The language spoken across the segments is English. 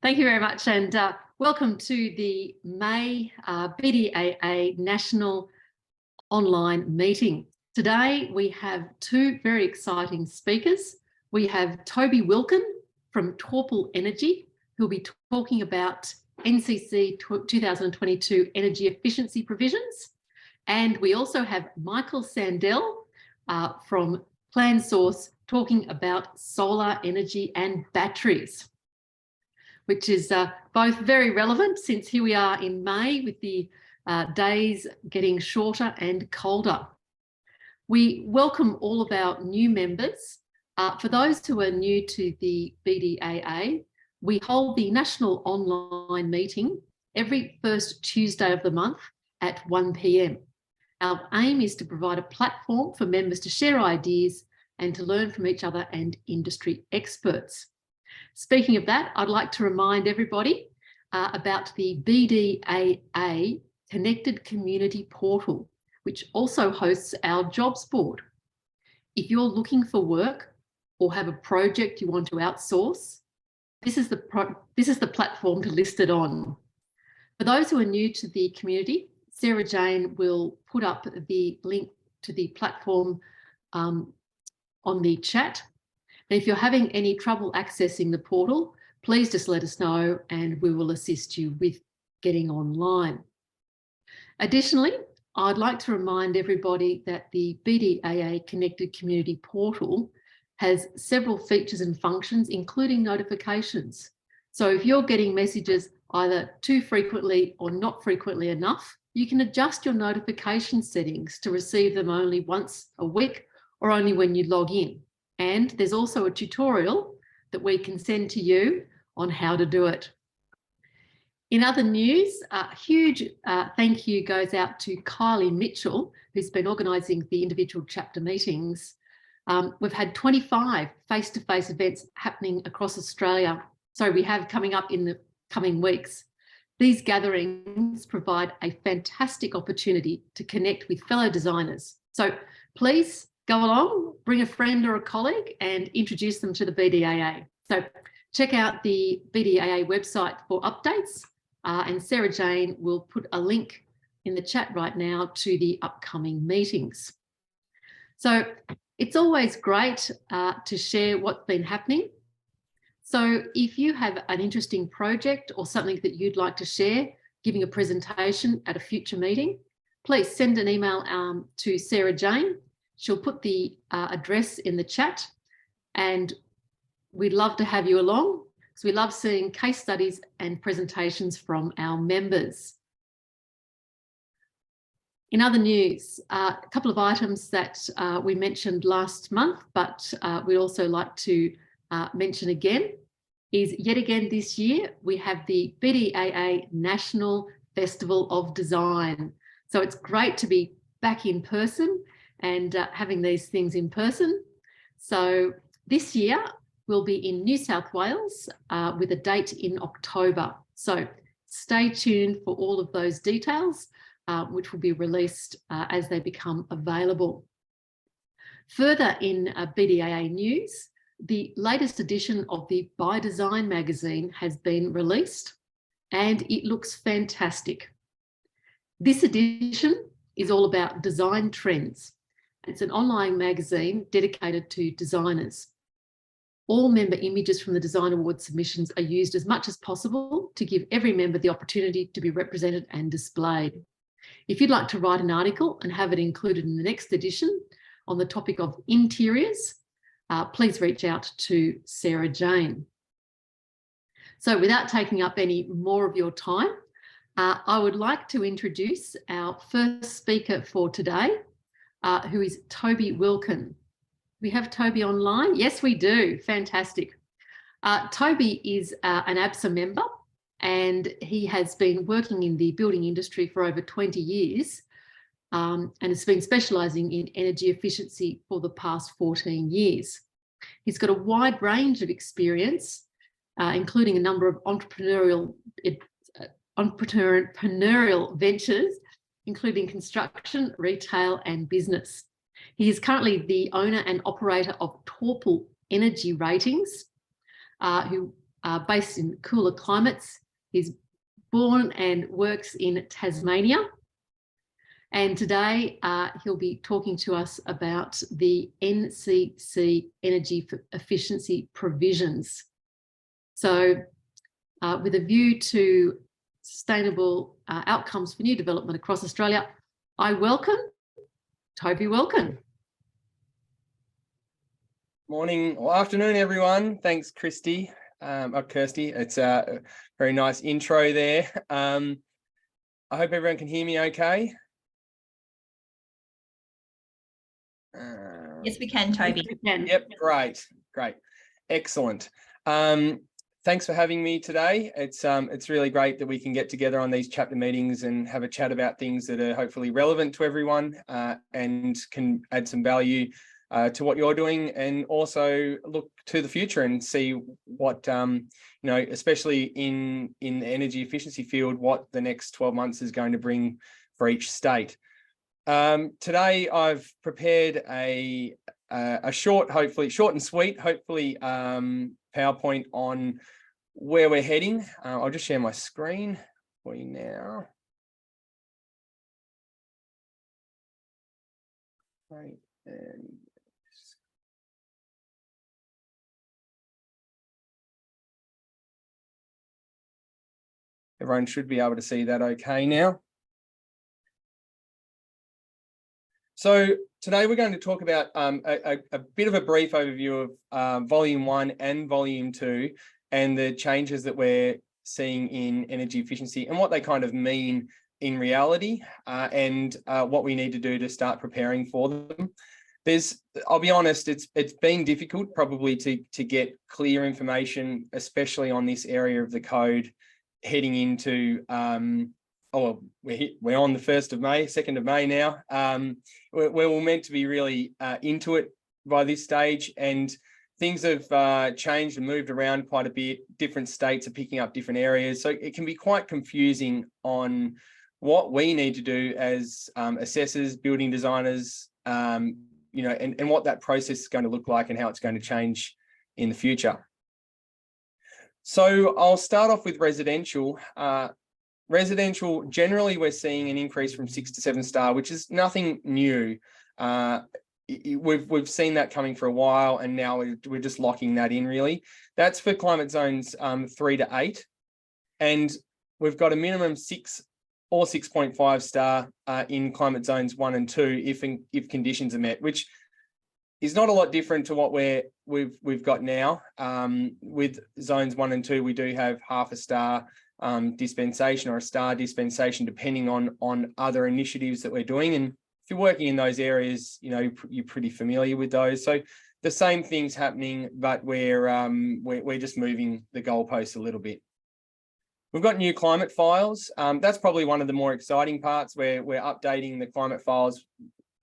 Thank you very much, and welcome to the May BDAA National Online Meeting. Today we have two very exciting speakers. We have Toby Wilkin from Torpal Energy, who'll be talking about NCC 2022 energy efficiency provisions. And we also have Michael Sandell from PlanSource talking about solar energy and batteries, which is both very relevant since here we are in May with the days getting shorter and colder. We welcome all of our new members. For those who are new to the BDAA, we hold the national online meeting every first Tuesday of the month at 1 p.m. Our aim is to provide a platform for members to share ideas and to learn from each other and industry experts. Speaking of that, I'd like to remind everybody about the BDAA Connected Community Portal, which also hosts our jobs board. If you're looking for work or have a project you want to outsource, this is the platform to list it on. For those who are new to the community, Sarah Jane will put up the link to the platform on the chat. And if you're having any trouble accessing the portal, please just let us know and we will assist you with getting online. Additionally, I'd like to remind everybody that the BDAA Connected Community Portal has several features and functions, including notifications. So if you're getting messages either too frequently or not frequently enough, you can adjust your notification settings to receive them only once a week or only when you log in. And there's also a tutorial that we can send to you on how to do it. In other news, a huge thank you goes out to Kylie Mitchell, who's been organising the individual chapter meetings. We've had 25 face-to-face events happening across Australia. So we have coming up in the coming weeks. These gatherings provide a fantastic opportunity to connect with fellow designers. So please go along, bring a friend or a colleague and introduce them to the BDAA. So check out the BDAA website for updates and Sarah Jane will put a link in the chat right now to the upcoming meetings. So it's always great to share what's been happening. So if you have an interesting project or something that you'd like to share, giving a presentation at a future meeting, please send an email to Sarah Jane. She'll put the address in the chat and we'd love to have you along because we love seeing case studies and presentations from our members. In other news, a couple of items that we mentioned last month, but we'd also like to mention again is yet again this year, we have the BDAA National Festival of Design. So it's great to be back in person and having these things in person. So this year we'll be in New South Wales with a date in October. So stay tuned for all of those details, which will be released as they become available. Further in BDAA news, the latest edition of the By Design magazine has been released and it looks fantastic. This edition is all about design trends. It's an online magazine dedicated to designers. All member images from the Design Award submissions are used as much as possible to give every member the opportunity to be represented and displayed. If you'd like to write an article and have it included in the next edition on the topic of interiors, please reach out to Sarah Jane. So without taking up any more of your time, I would like to introduce our first speaker for today, who is Toby Wilkin. We have Toby online? Yes, we do. Fantastic. Toby is an ABSA member and he has been working in the building industry for over 20 years and has been specialising in energy efficiency for the past 14 years. He's got a wide range of experience, including a number of entrepreneurial ventures, including construction, retail and business. He is currently the owner and operator of Torpal Energy Ratings, who based in cooler climates. He's born and works in Tasmania. And today he'll be talking to us about the NCC energy efficiency provisions. So with a view to sustainable outcomes for new development across Australia, I welcome Toby Welkin. Morning or afternoon, everyone. Thanks, Kirsty. It's a very nice intro there. I hope everyone can hear me okay. Yes, we can, Toby. Yes, we can. Yep, great, excellent. Thanks for having me today. It's really great that we can get together on these chapter meetings and have a chat about things that are hopefully relevant to everyone and can add some value to what you're doing, and also look to the future and see what especially in the energy efficiency field, what the next 12 months is going to bring for each state. Today I've prepared a short and sweet, hopefully PowerPoint on where we're heading. I'll just share my screen for you now. Right, and everyone should be able to see that okay now. So today we're going to talk about a bit of a brief overview of Volume 1 and Volume 2 and the changes that we're seeing in energy efficiency and what they kind of mean in reality and what we need to do to start preparing for them. I'll be honest, it's been difficult probably to get clear information, especially on this area of the code heading into we're on the 1st of May, 2nd of May now. We're meant to be really into it by this stage, and things have changed and moved around quite a bit. Different states are picking up different areas, so it can be quite confusing on what we need to do as assessors, building designers, and what that process is going to look like and how it's going to change in the future. So I'll start off with residential. Residential, generally, we're seeing an increase from 6 to 7 star, which is nothing new. We've seen that coming for a while, and now we're just locking that in, really. That's for climate zones 3 to 8. And we've got a minimum 6 or 6.5 star in climate zones 1 and 2 if conditions are met, which is not a lot different to what we've got now. With zones 1 and 2, we do have half a star dispensation or a star dispensation, depending on other initiatives that we're doing. And if you're working in those areas, you're pretty familiar with those. So the same thing's happening, but we're just moving the goalposts a little bit. We've got new climate files. That's probably one of the more exciting parts, where we're updating the climate files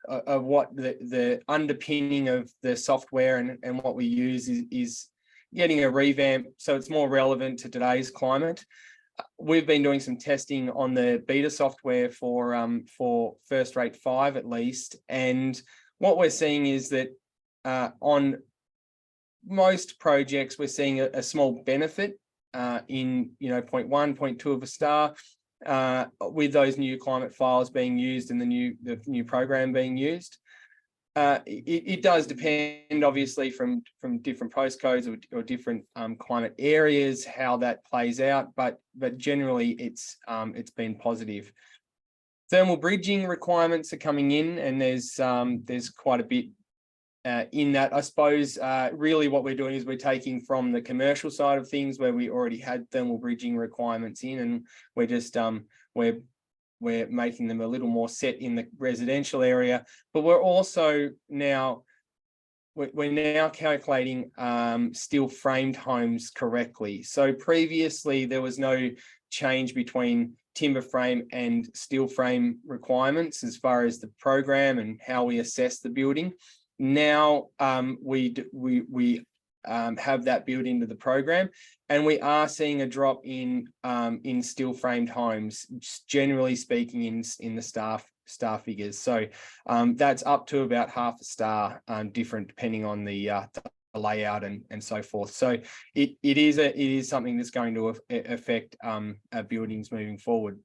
of what the underpinning of the software and what we use is getting a revamp, so it's more relevant to today's climate. We've been doing some testing on the beta software for First Rate 5 at least, and what we're seeing is that on most projects we're seeing a small benefit in 0.1, 0.2 of a star with those new climate files being used and the new program being used. It does depend, obviously, from different postcodes or different climate areas how that plays out, but generally it's been positive. Thermal bridging requirements are coming in, and there's quite a bit in that. I suppose really what we're doing is we're taking from the commercial side of things, where we already had thermal bridging requirements in, and we're just we're making them a little more set in the residential area. But we're also now calculating steel framed homes correctly. So previously there was no change between timber frame and steel frame requirements as far as the program and how we assess the building. Now we have that built into the program, and we are seeing a drop in steel framed homes, generally speaking, in the star figures. So that's up to about half a star different, depending on the layout and so forth. So it is something that's going to affect buildings moving forward.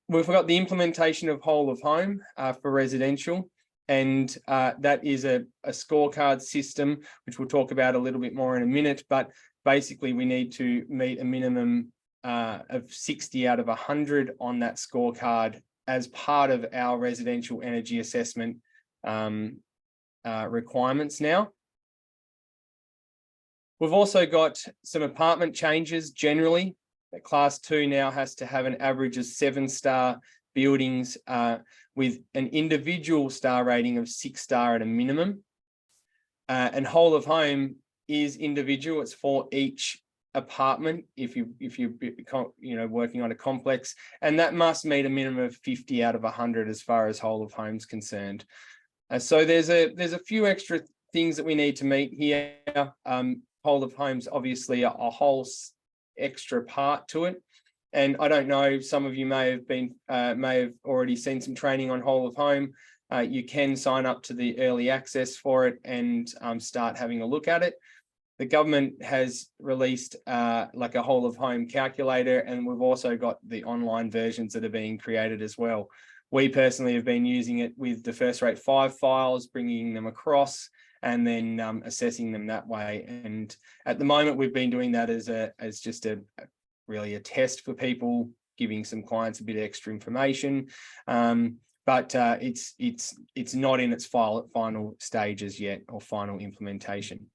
We've got the implementation of whole of home for residential, and that is a scorecard system, which we'll talk about a little bit more in a minute. But basically, we need to meet a minimum of 60 out of 100 on that scorecard as part of our residential energy assessment requirements now. We've also got some apartment changes generally. Class 2 now has to have an average of 7-star buildings with an individual star rating of 6-star at a minimum. And whole of home is individual. It's for each apartment if you're working on a complex, and that must meet a minimum of 50 out of 100 as far as whole of home's concerned. So there's a few extra things that we need to meet here. Whole of home's obviously a whole extra part to it, and I don't know, some of you may have already seen some training on whole of home. You can sign up to the early access for it and start having a look at it. The government has released like a whole of home calculator, and we've also got the online versions that are being created as well. We personally have been using it with the first rate 5 files, bringing them across and then assessing them that way. And at the moment, we've been doing that as just really a test for people, giving some clients a bit of extra information. But it's not in its final stages yet, or final implementation.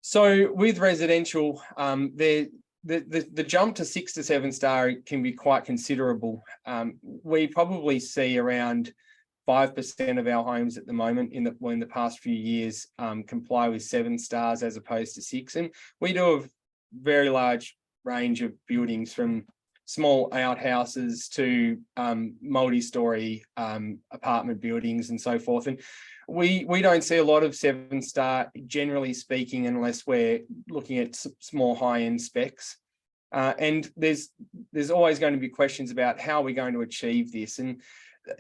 So with residential, the jump to 6 to 7-star can be quite considerable. We probably see around 5% of our homes at the moment in the past few years comply with 7 stars as opposed to 6. And we do a very large range of buildings, from small outhouses to multi-story apartment buildings and so forth. And we don't see a lot of 7-star, generally speaking, unless we're looking at small high-end specs. And there's always going to be questions about how we're going to achieve this. And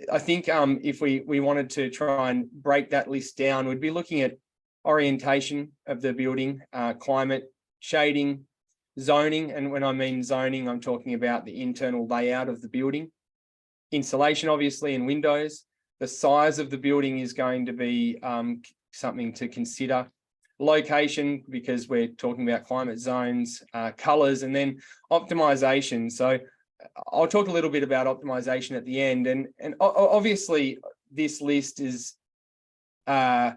I think if we wanted to try and break that list down, we'd be looking at orientation of the building, climate, shading, zoning. And when I mean zoning, I'm talking about the internal layout of the building, insulation, obviously, and windows. The size of the building is going to be something to consider. Location, because we're talking about climate zones, colours, and then optimization. So I'll talk a little bit about optimization at the end. And obviously, this list is not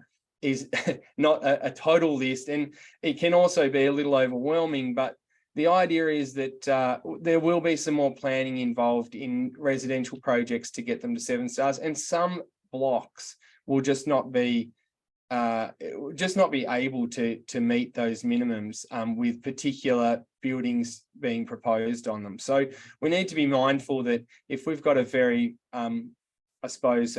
a total list, and it can also be a little overwhelming. But the idea is that there will be some more planning involved in residential projects to get them to 7 stars, and some blocks will just not be able to meet those minimums with particular buildings being proposed on them. So we need to be mindful that if we've got a very, I suppose,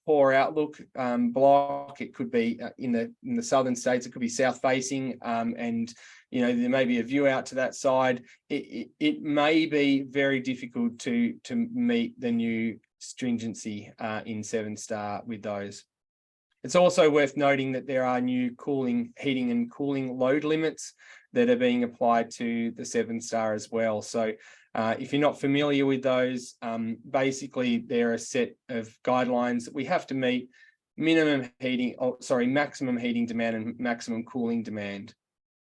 poor outlook block, it could be in the southern states, it could be south facing, and there may be a view out to that side. It may be very difficult to meet the new stringency in 7-star with those. It's also worth noting that there are new heating and cooling load limits that are being applied to the 7-star as well. So if you're not familiar with those, basically they're a set of guidelines that we have to meet: maximum heating demand and maximum cooling demand.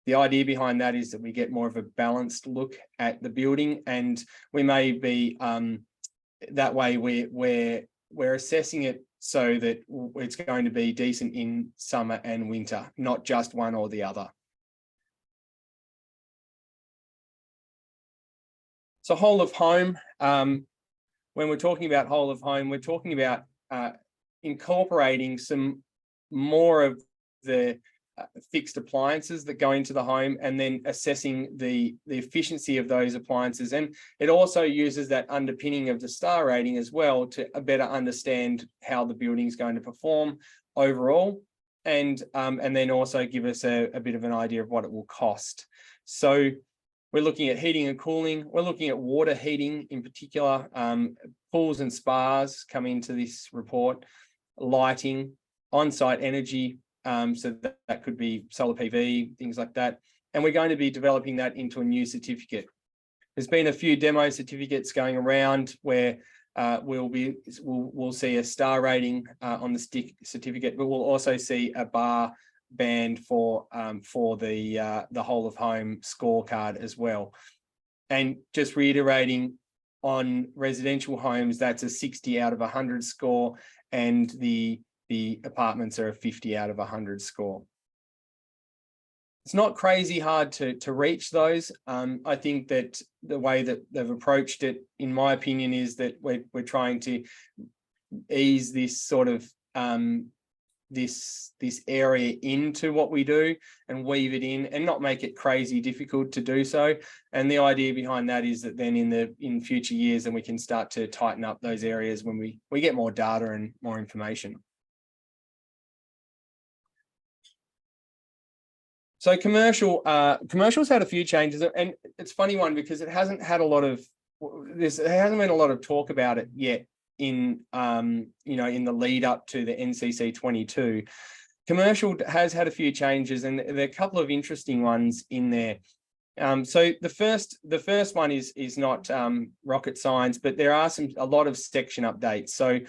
The idea behind that is that we get more of a balanced look at the building, and we may be that way we're assessing it so that it's going to be decent in summer and winter, not just one or the other. So whole of home, when we're talking about whole of home, we're talking about incorporating some more of the fixed appliances that go into the home, and then assessing the efficiency of those appliances. And it also uses that underpinning of the star rating as well to better understand how the building is going to perform overall, and then also give us a bit of an idea of what it will cost. So We're looking at heating and cooling. We're looking at water heating in particular. Pools and spas come into this report. Lighting, on-site energy, so that could be solar PV, things like that. And we're going to be developing that into a new certificate. There's been a few demo certificates going around where we'll see a star rating on the stick certificate, but we'll also see a bar band for the whole of home scorecard as well. And just reiterating, on residential homes, that's a 60 out of 100 score, and the apartments are a 50 out of 100 score. It's not crazy hard to reach those. I think that the way that they've approached it, in my opinion, is that we're trying to ease this sort of this area into what we do and weave it in and not make it crazy difficult to do so. And the idea behind that is that then in future years, then we can start to tighten up those areas when we get more data and more information. So commercial's had a few changes, and it's a funny one because it hasn't had a lot of there hasn't been a lot of talk about it yet in in the lead up to the NCC 22. Commercial has had a few changes, and there are a couple of interesting ones in there. So the first one is not rocket science, but there are a lot of section updates. So,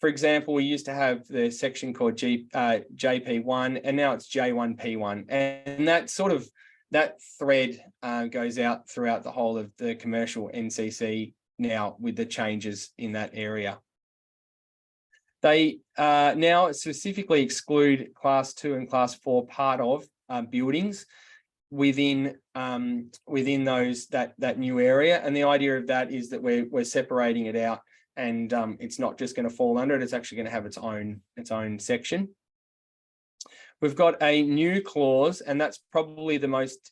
for example, we used to have the section called JP1, and now it's J1P1, and that thread goes out throughout the whole of the commercial NCC now with the changes in that area. They now specifically exclude Class 2 and Class 4 part of buildings within that new area, and the idea of that is that we're separating it out. And it's not just going to fall under it, it's actually going to have its own section. We've got a new clause, and that's probably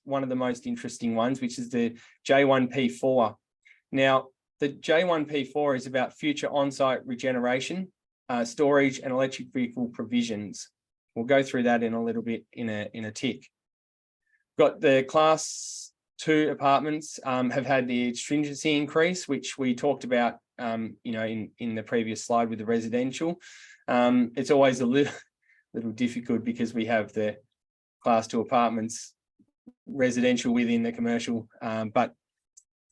one of the most interesting ones, which is the J1P4. Now, the J1P4 is about future on-site regeneration, storage and electric vehicle provisions. We'll go through that in a little bit in a tick. Got the Class 2 apartments have had the stringency increase, which we talked about in the previous slide with the residential. It's always a little difficult because we have the Class 2 apartments residential within the commercial, but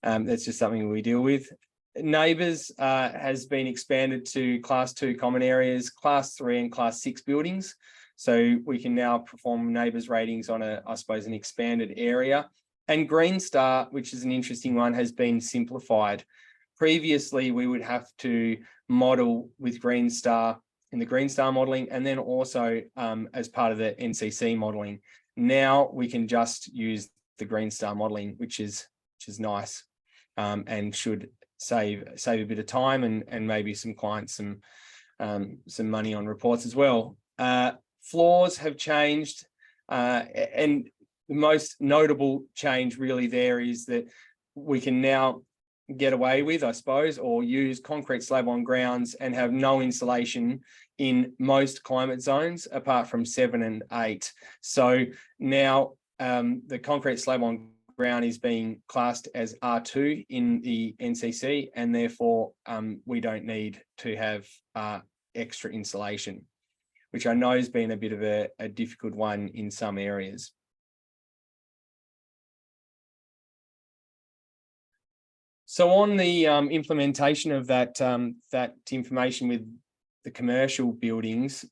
that's just something we deal with. Neighbours has been expanded to Class 2 common areas, Class 3 and Class 6 buildings. So we can now perform neighbours ratings on an expanded area. And Green Star, which is an interesting one, has been simplified. Previously, we would have to model with Green Star in the Green Star modelling, and then also as part of the NCC modelling. Now we can just use the Green Star modelling, which is nice, and should save a bit of time and maybe some clients some money on reports as well. Floors have changed, and the most notable change really there is that we can now get away with, I suppose, or use concrete slab on grounds and have no insulation in most climate zones apart from 7 and 8. So now the concrete slab on ground is being classed as R2 in the NCC, and therefore we don't need to have extra insulation, which I know has been a bit of a difficult one in some areas. So on the implementation of that information with the commercial buildings,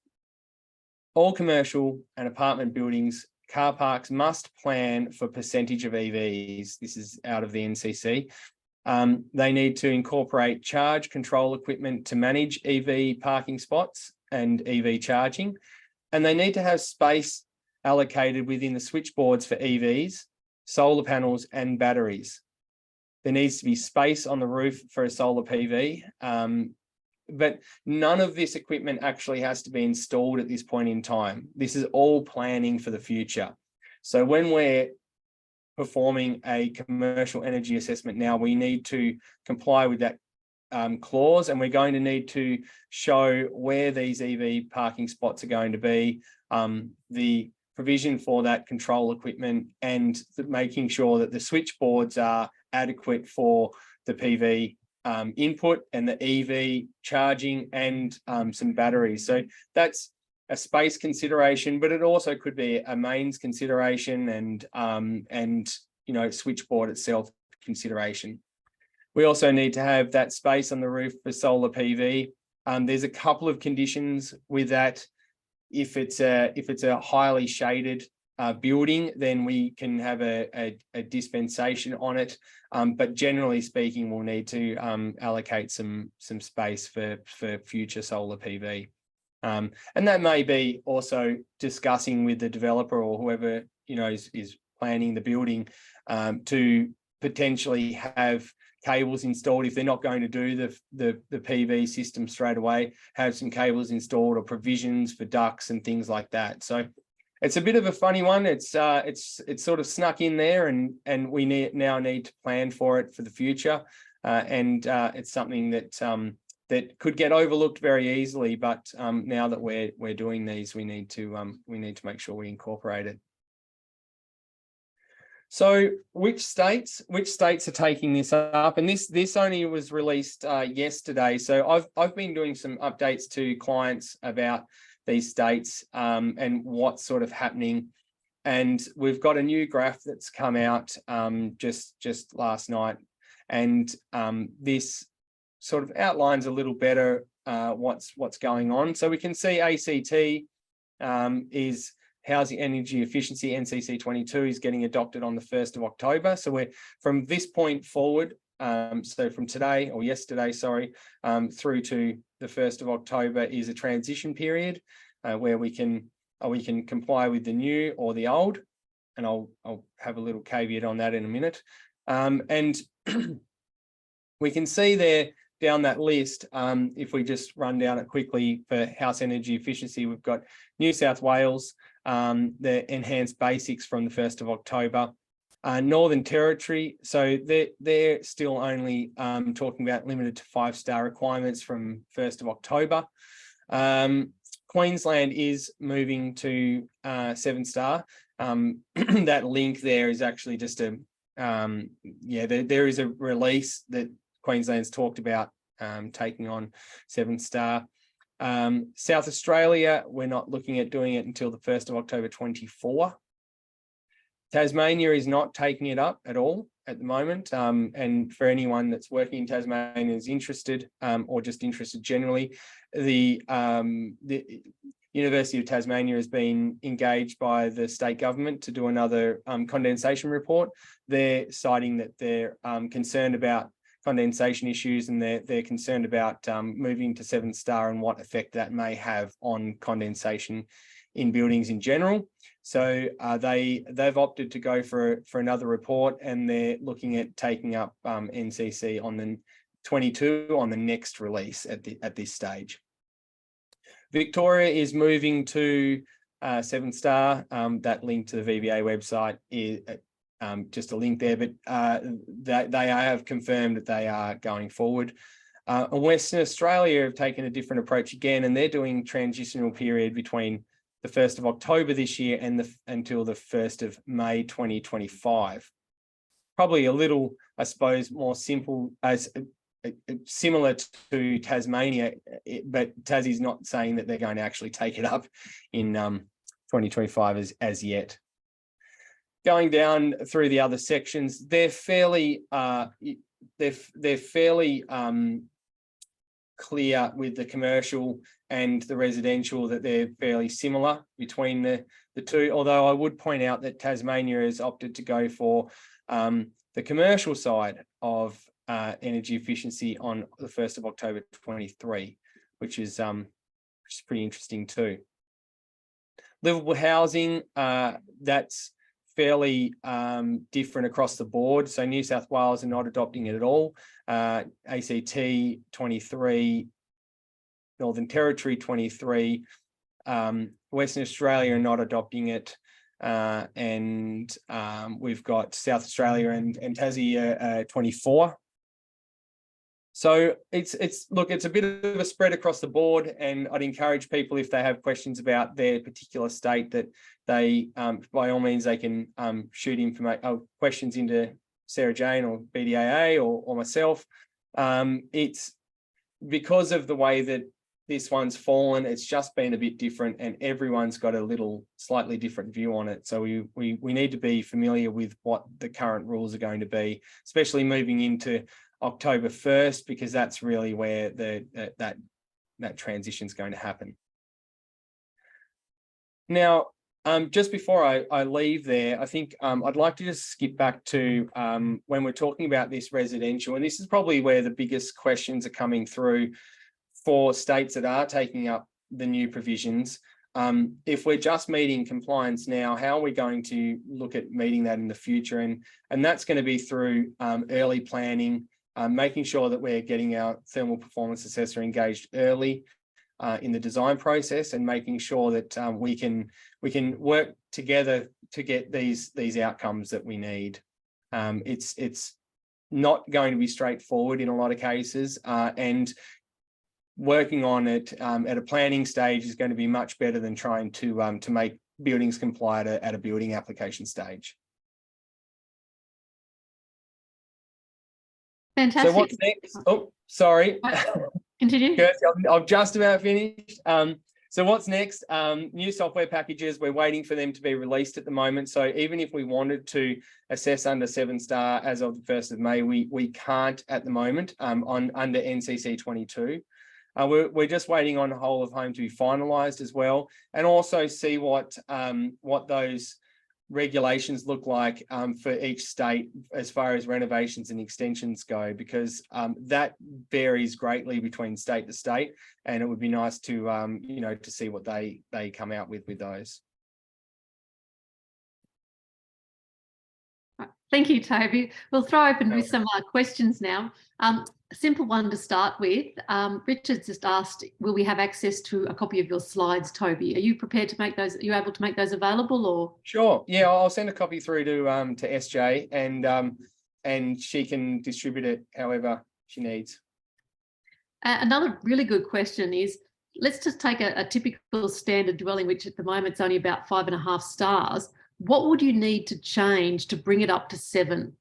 all commercial and apartment buildings, car parks must plan for percentage of EVs. This is out of the NCC. They need to incorporate charge control equipment to manage EV parking spots and EV charging. And they need to have space allocated within the switchboards for EVs, solar panels and batteries. There needs to be space on the roof for a solar PV, but none of this equipment actually has to be installed at this point in time. This is all planning for the future. So when we're performing a commercial energy assessment now, we need to comply with that clause, and we're going to need to show where these EV parking spots are going to be, the provision for that control equipment and making sure that the switchboards are adequate for the PV input and the EV charging and some batteries. So that's a space consideration, but it also could be a mains consideration and switchboard itself consideration. We also need to have that space on the roof for solar PV. There's a couple of conditions with that. If it's a highly shaded building, then we can have a dispensation on it. But generally speaking, we'll need to allocate some space for future solar PV. And that may be also discussing with the developer or whoever is planning the building to potentially have cables installed if they're not going to do the PV system straight away, have some cables installed or provisions for ducts and things like that. So it's a bit of a funny one. It's sort of snuck in there, and we now need to plan for it for the future. And it's something that could get overlooked very easily. But now that we're doing these, we need to make sure we incorporate it. So which states are taking this up? And this only was released yesterday. So I've been doing some updates to clients about these states and what's sort of happening. And we've got a new graph that's come out just last night. And this sort of outlines a little better what's going on. So we can see ACT is Housing Energy Efficiency, NCC 22 is getting adopted on the 1st of October. So we're from this point forward, so from today or yesterday, sorry, through to the 1st of October is a transition period where we can comply with the new or the old. And I'll have a little caveat on that in a minute. And we can see there down that list, if we just run down it quickly for house energy efficiency, we've got New South Wales, the enhanced basics from the 1st of October. Northern Territory, so they're still only talking about limited to 5-star requirements from 1st of October. Queensland is moving to 7-star. That link there is actually just there is a release that Queensland's talked about taking on 7-star. South Australia, we're not looking at doing it until the 1st of October 24. Tasmania is not taking it up at all at the moment. And for anyone that's working in Tasmania is interested or just interested generally, the University of Tasmania has been engaged by the state government to do another condensation report. They're citing that they're concerned about condensation issues, and they're concerned about moving to 7-star and what effect that may have on condensation in buildings in general. So they've opted to go for another report, and they're looking at taking up NCC on the 22 on the next release at this stage. Victoria is moving to 7-star. That link to the VBA website is just a link there, but they have confirmed that they are going forward. Western Australia have taken a different approach again, and they're doing transitional period between the 1st of October this year and until the 1st of May 2025. Probably a little, I suppose, more simple as similar to Tasmania, but Tassie's not saying that they're going to actually take it up in 2025 as yet. Going down through the other sections, they're fairly clear with the commercial and the residential that they're fairly similar between the two. Although I would point out that Tasmania has opted to go for the commercial side of energy efficiency on the 1st of October 23, which is pretty interesting too. Livable housing, that's fairly different across the board. So New South Wales are not adopting it at all. ACT 23, Northern Territory 23, Western Australia are not adopting it. And we've got South Australia and Tassie 24. So it's a bit of a spread across the board, and I'd encourage people, if they have questions about their particular state, that they by all means they can shoot questions into Sarah Jane or BDAA or myself. It's because of the way that this one's fallen, it's just been a bit different, and everyone's got a little slightly different view on it. So we need to be familiar with what the current rules are going to be, especially moving into October 1st, because that's really where that transition is going to happen. Now, just before I leave there, I think I'd like to just skip back to when we're talking about this residential, and this is probably where the biggest questions are coming through for states that are taking up the new provisions. If we're just meeting compliance now, how are we going to look at meeting that in the future? And that's going to be through early planning, making sure that we're getting our thermal performance assessor engaged early in the design process, and making sure that we can work together to get these outcomes that we need. It's not going to be straightforward in a lot of cases, and working on it at a planning stage is going to be much better than trying to make buildings comply at a building application stage. Fantastic. So what's next? Oh, sorry. Continue. Kirsty, I'm just about finished. So what's next? New software packages, we're waiting for them to be released at the moment. So even if we wanted to assess under 7-star as of the 1st of May, we can't at the moment under NCC 22. We're just waiting on whole of home to be finalised as well, and also see what those regulations look like for each state as far as renovations and extensions go, because that varies greatly between state to state, and it would be nice to to see what they come out with those. Thank you, Toby. We'll throw open with some questions now. A simple one to start with. Richard's just asked, will we have access to a copy of your slides, Toby? Are you prepared to make those? Are you able to make those available, or? Sure. Yeah, I'll send a copy through to SJ, and she can distribute it however she needs. Another really good question is, let's just take a typical standard dwelling, which at the moment is only about 5.5 stars. What would you need to change to bring it up to 7?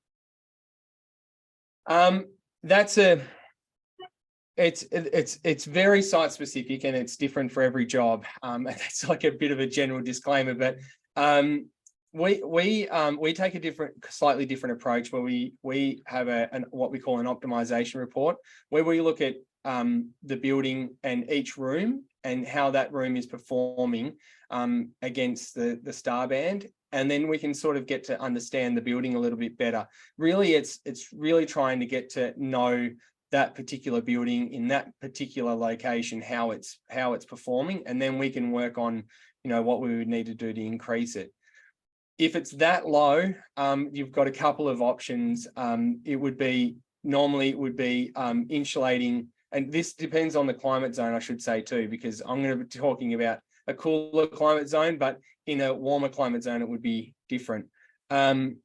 It's very site specific, and it's different for every job. It's like a bit of a general disclaimer, but we take a slightly different approach, where we have what we call an optimization report, where we look at the building and each room and how that room is performing against the star band. And then we can sort of get to understand the building a little bit better. Really, it's really trying to get to know that particular building in that particular location, how it's performing, and then we can work on, what we would need to do to increase it. If it's that low, you've got a couple of options. It would be insulating, and this depends on the climate zone, I should say too, because I'm going to be talking about a cooler climate zone, but in a warmer climate zone, it would be different. In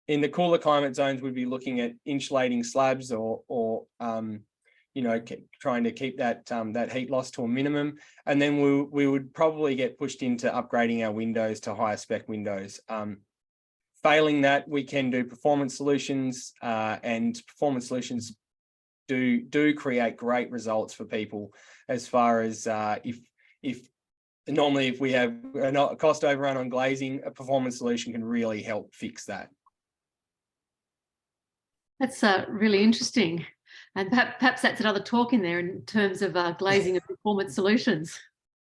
the cooler climate zones, we'd be looking at insulating slabs or trying to keep that heat loss to a minimum. And then we would probably get pushed into upgrading our windows to higher spec windows. Failing that, we can do performance solutions, and performance solutions do create great results for people, as far as if we have a cost overrun on glazing, a performance solution can really help fix that. That's really interesting. And perhaps that's another talk in there in terms of glazing and performance solutions.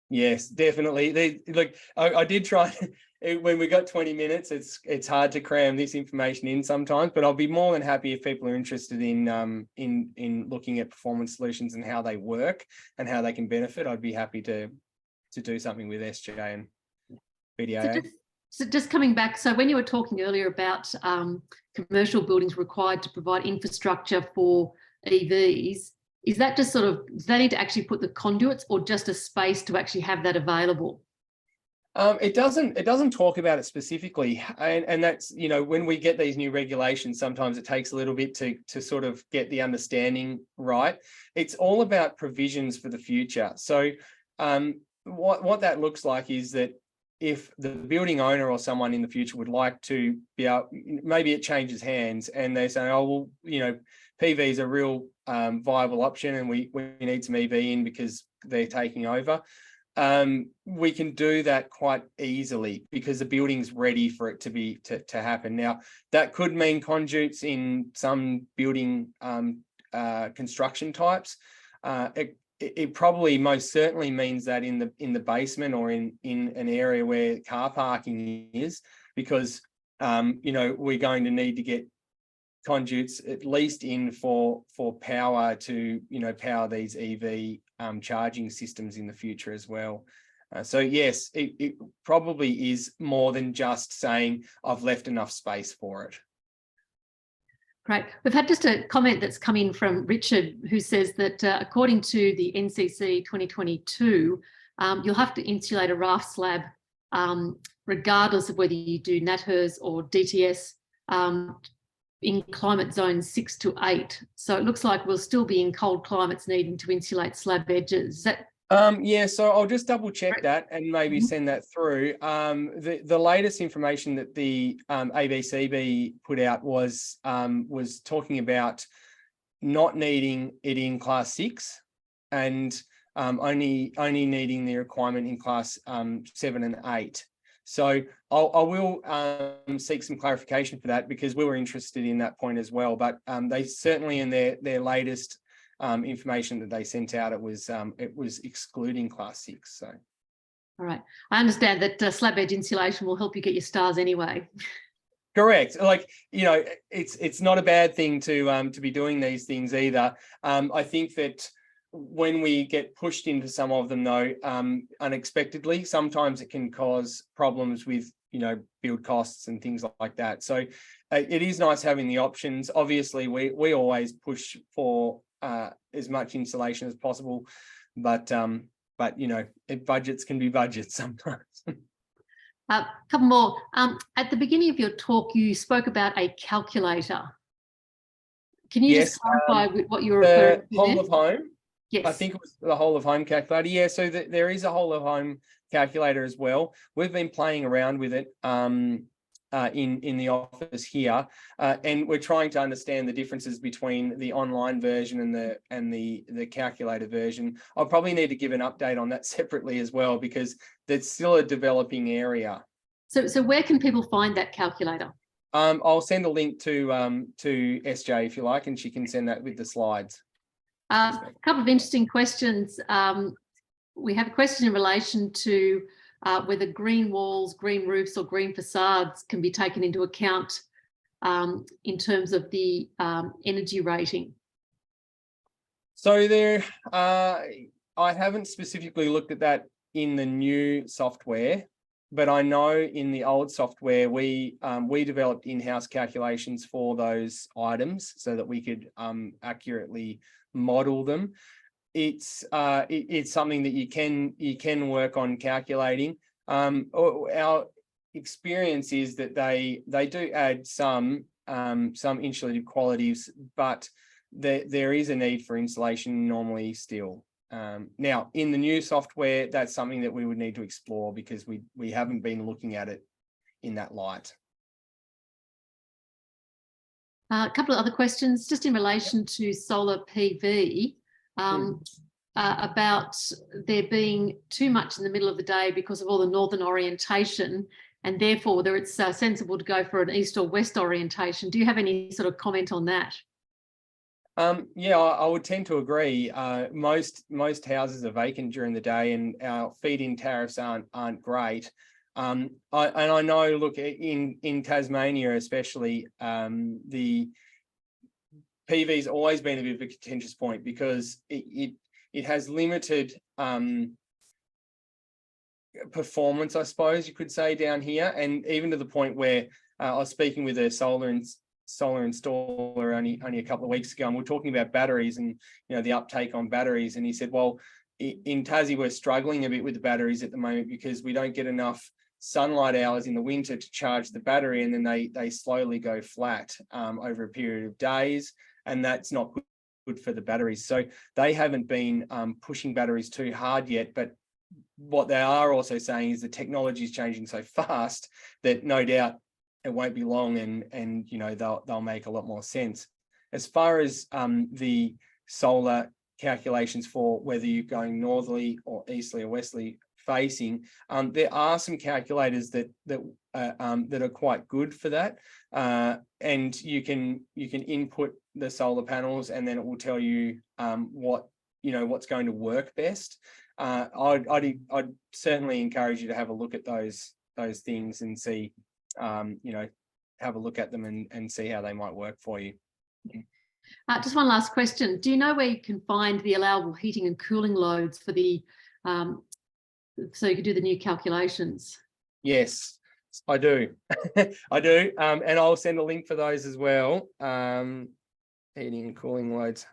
Yes, definitely. I did try when we got 20 minutes. It's hard to cram this information in sometimes, but I'll be more than happy if people are interested in looking at performance solutions and how they work and how they can benefit. I'd be happy to do something with SJ and BDAA. So just coming back, so when you were talking earlier about commercial buildings required to provide infrastructure for EVs, is that just do they need to actually put the conduits, or just a space to actually have that available? It doesn't talk about it specifically, and that's, you know, when we get these new regulations, sometimes it takes a little bit to sort of get the understanding right. It's all about provisions for the future. So what that looks like is that if the building owner or someone in the future would like to be able, maybe it changes hands and they say, oh, well, you know, PV is a real viable option and we need some EV in because they're taking over. We can do that quite easily because the building's ready for it to happen. Now, that could mean conduits in some building construction types. It probably most certainly means that in the basement or in an area where car parking is, because you know, we're going to need to get conduits at least in for power to, you know, power these EV charging systems in the future as well. So yes, it probably is more than just saying I've left enough space for it. Great. We've had just a comment that's come in from Richard, who says that according to the NCC 2022, you'll have to insulate a raft slab regardless of whether you do NatHERS or DTS in climate zones 6 to 8. So it looks like we'll still be in cold climates needing to insulate slab edges. Is that yeah, so I'll just double check that and maybe send that through. The latest information that the ABCB put out was talking about not needing it in class 6 and only needing the requirement in class 7 and 8. So I will seek some clarification for that because we were interested in that point as well. But they certainly in their latest information that they sent out, it was excluding class 6. So, all right. I understand that slab edge insulation will help you get your stars anyway. Correct. Like, you know, it's not a bad thing to be doing these things either. I think that when we get pushed into some of them though, unexpectedly, sometimes it can cause problems with, you know, build costs and things like that. So it is nice having the options. Obviously, we always push for as much insulation as possible, but you know, budgets can be budgets sometimes. A couple more. At the beginning of your talk, you spoke about a calculator. Can you just clarify what you're referring to? Whole of home. Yes. I think it was the whole of home calculator. Yeah, so there is a whole of home calculator as well. We've been playing around with it in the office here, and we're trying to understand the differences between the online version and the calculator version. I'll probably need to give an update on that separately as well because there's still a developing area. So where can people find that calculator? I'll send a link to SJ if you like, and she can send that with the slides. A couple of interesting questions. We have a question in relation to whether green walls, green roofs or green facades can be taken into account in terms of the energy rating. So there, I haven't specifically looked at that in the new software, but I know in the old software we developed in-house calculations for those items so that we could accurately model them. It's something that you can work on calculating. Our experience is that they do add some insulative qualities, but there is a need for insulation normally still. Now in the new software, that's something that we would need to explore because we haven't been looking at it in that light. A couple of other questions just in relation to solar PV. About there being too much in the middle of the day because of all the northern orientation, and therefore whether it's sensible to go for an east or west orientation. Do you have any sort of comment on that? Yeah, I would tend to agree. Most houses are vacant during the day, and our feed-in tariffs aren't great. I know, look, in Tasmania especially, the PV's always been a bit of a contentious point because it has limited performance, I suppose you could say, down here, and even to the point where I was speaking with a solar installer only a couple of weeks ago, and we're talking about batteries and, you know, the uptake on batteries, and he said, well, in Tassie, we're struggling a bit with the batteries at the moment because we don't get enough sunlight hours in the winter to charge the battery, and then they slowly go flat over a period of days, and that's not good for the batteries. So they haven't been pushing batteries too hard yet, but what they are also saying is the technology is changing so fast that no doubt it won't be long, and you know, they'll make a lot more sense. As far as the solar calculations for whether you're going northerly or easterly or westerly facing, there are some calculators that are quite good for that, and you can input the solar panels, and then it will tell you what's going to work best. I'd certainly encourage you to have a look at those things and see, have a look at them and see how they might work for you. Just one last question. Do you know where you can find the allowable heating and cooling loads for the, so you can do the new calculations? Yes, I do. I do. And I'll send a link for those as well. Heating and cooling loads.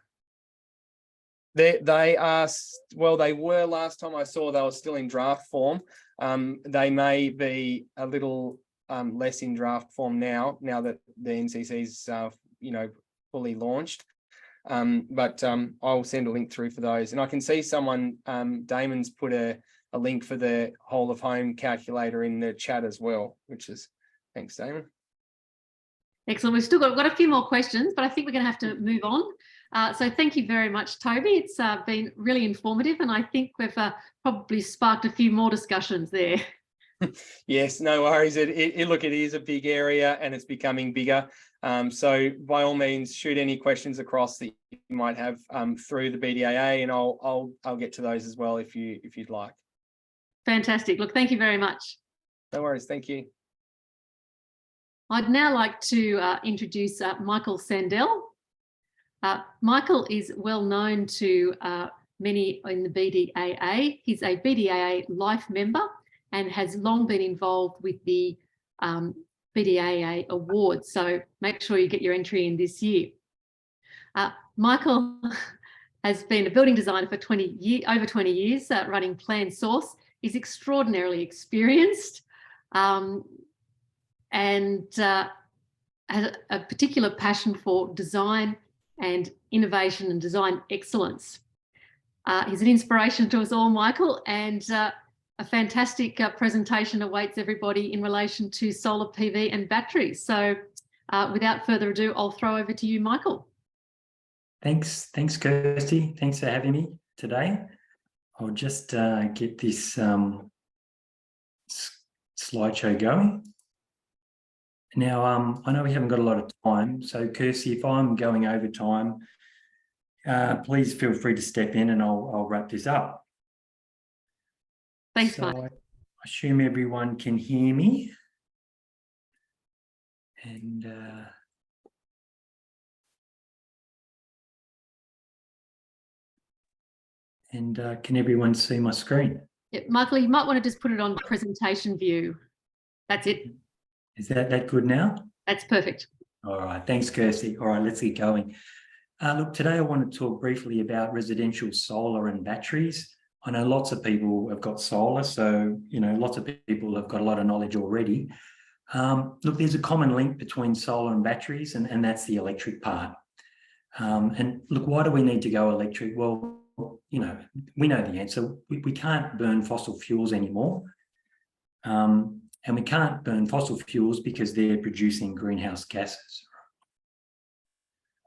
They are, well, they were last time I saw, they were still in draft form. They may be a little less in draft form now that the NCC's fully launched. But I'll send a link through for those. And I can see someone, Damon's put a link for the whole of home calculator in the chat as well, which is, thanks, Damon. Excellent. We've still got a few more questions, but I think we're going to have to move on. So thank you very much, Toby. It's been really informative, and I think we've probably sparked a few more discussions there. Yes, no worries. It is a big area, and it's becoming bigger. So by all means, shoot any questions across that you might have through the BDAA, and I'll get to those as well if you'd like. Fantastic. Look, thank you very much. No worries. Thank you. I'd now like to introduce Michael Sandell. Michael is well known to many in the BDAA. He's a BDAA Life member and has long been involved with the BDAA Awards. So make sure you get your entry in this year. Michael has been a building designer for over 20 years, running Plan Source. He's extraordinarily experienced and has a particular passion for design and innovation and design excellence. He's an inspiration to us all, Michael, and a fantastic presentation awaits everybody in relation to solar PV and batteries. So without further ado, I'll throw over to you, Michael. Thanks, Kirsty. Thanks for having me today. I'll just get this slideshow going. Now, I know we haven't got a lot of time, so Kirsty, if I'm going over time, please feel free to step in and I'll wrap this up. Thanks, Mike. I assume everyone can hear me. And can everyone see my screen? Yeah, Michael, you might want to just put it on presentation view. That's it. Is that good now? That's perfect. All right, thanks, Kirsty. All right, let's get going. Look, today I want to talk briefly about residential solar and batteries. I know lots of people have got solar, so, lots of people have got a lot of knowledge already. Look, there's a common link between solar and batteries, and that's the electric part. And look, why do we need to go electric? Well, we know the answer. We can't burn fossil fuels anymore. And we can't burn fossil fuels because they're producing greenhouse gases.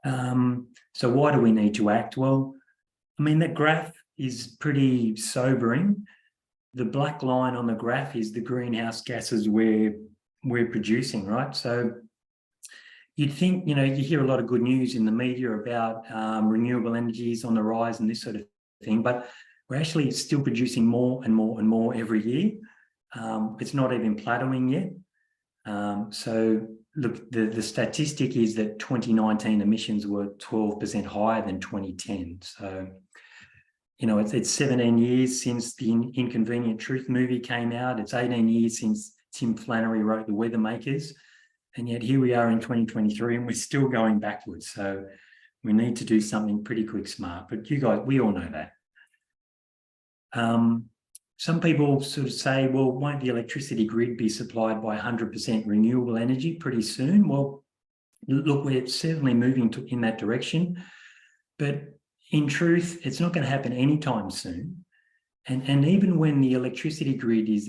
So why do we need to act? Well, that graph is pretty sobering. The black line on the graph is the greenhouse gases we're producing, right? So you'd think, you hear a lot of good news in the media about renewable energies on the rise and this sort of thing, but we're actually still producing more and more and more every year. It's not even plateauing yet. So look, the statistic is that 2019 emissions were 12% higher than 2010. So, it's 17 years since the Inconvenient Truth movie came out. It's 18 years since Tim Flannery wrote The Weather Makers. And yet here we are in 2023 and we're still going backwards. So we need to do something pretty quick smart. But you guys, we all know that. Some people sort of say, well, won't the electricity grid be supplied by 100% renewable energy pretty soon? Well, look, we're certainly moving in that direction, but in truth, it's not going to happen anytime soon. And even when the electricity grid is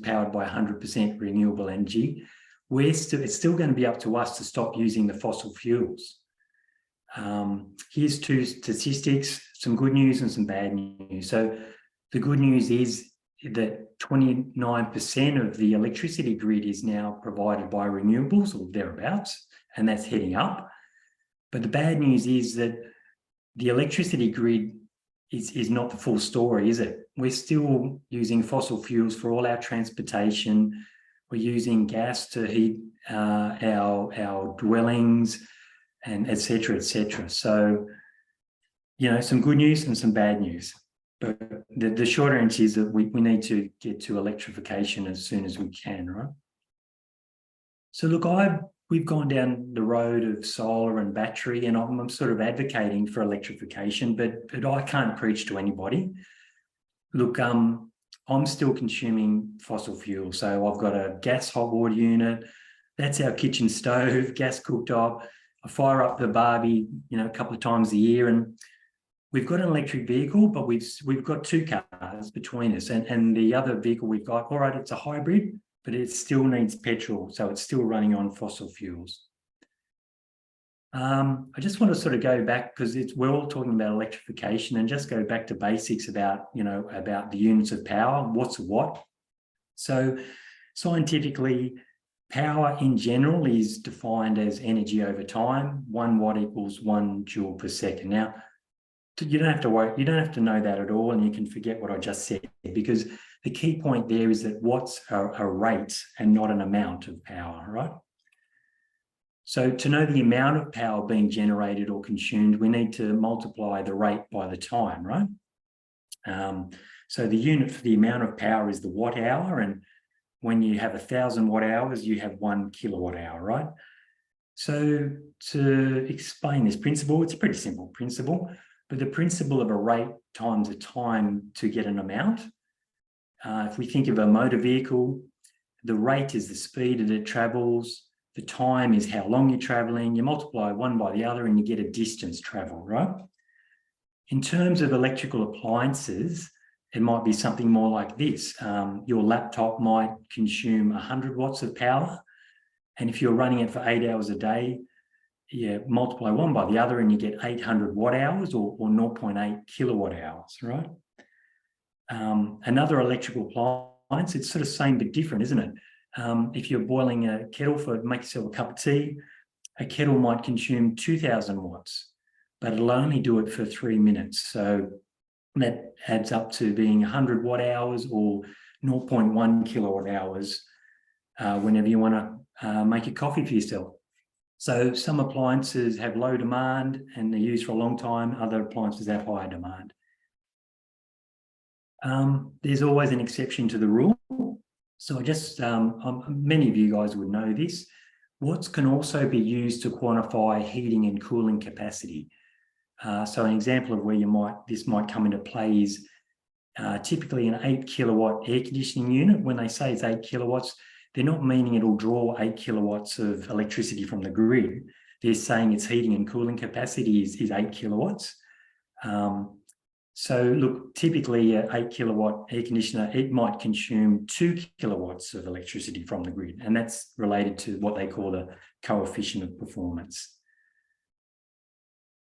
powered by 100% renewable energy, it's still going to be up to us to stop using the fossil fuels. Here's two statistics, some good news and some bad news. So the good news is that 29% of the electricity grid is now provided by renewables or thereabouts, and that's heading up. But the bad news is that the electricity grid is not the full story, is it? We're still using fossil fuels for all our transportation. We're using gas to heat our dwellings, and et cetera, et cetera. So, some good news and some bad news. But the short answer is that we need to get to electrification as soon as we can, right? So look, we've gone down the road of solar and battery, and I'm sort of advocating for electrification, but I can't preach to anybody. Look, I'm still consuming fossil fuel. So I've got a gas hot water unit. That's our kitchen stove, gas cooktop. I fire up the Barbie, a couple of times a year, and we've got an electric vehicle, but we've got two cars between us, and the other vehicle we've got, all right, it's a hybrid, but it still needs petrol, so it's still running on fossil fuels. I just want to sort of go back, because we're all talking about electrification, and just go back to basics about the units of power. What's a watt? So scientifically, power in general is defined as energy over time. 1 watt equals 1 joule per second. Now, you don't have to worry, you don't have to know that at all, and you can forget what I just said, because the key point there is that watts are a rate and not an amount of power, right? So to know the amount of power being generated or consumed, we need to multiply the rate by the time, right? So the unit for the amount of power is the watt hour, and when you have 1,000 watt hours, you have 1 kilowatt hour, right? So to explain this principle, it's a pretty simple principle, but the principle of a rate times a time to get an amount. If we think of a motor vehicle, the rate is the speed that it travels, the time is how long you're traveling, you multiply one by the other and you get a distance traveled, right? In terms of electrical appliances, it might be something more like this. Your laptop might consume 100 watts of power, and if you're running it for 8 hours a day, multiply one by the other and you get 800 watt hours or 0.8 kilowatt hours, right? Another electrical appliance, it's sort of same but different, isn't it? If you're boiling a kettle to make yourself a cup of tea, a kettle might consume 2,000 watts, but it'll only do it for 3 minutes. So that adds up to being 100 watt hours or 0.1 kilowatt hours whenever you want to make a coffee for yourself. So some appliances have low demand and they're used for a long time. Other appliances have higher demand. There's always an exception to the rule. So I just, many of you guys would know this. Watts can also be used to quantify heating and cooling capacity. So an example of where this might come into play is typically an 8 kilowatt air conditioning unit. When they say it's 8 kilowatts, they're not meaning it'll draw 8 kilowatts of electricity from the grid. They're saying its heating and cooling capacity is 8 kilowatts. So look, typically an 8 kilowatt air conditioner, it might consume 2 kilowatts of electricity from the grid, and that's related to what they call the coefficient of performance.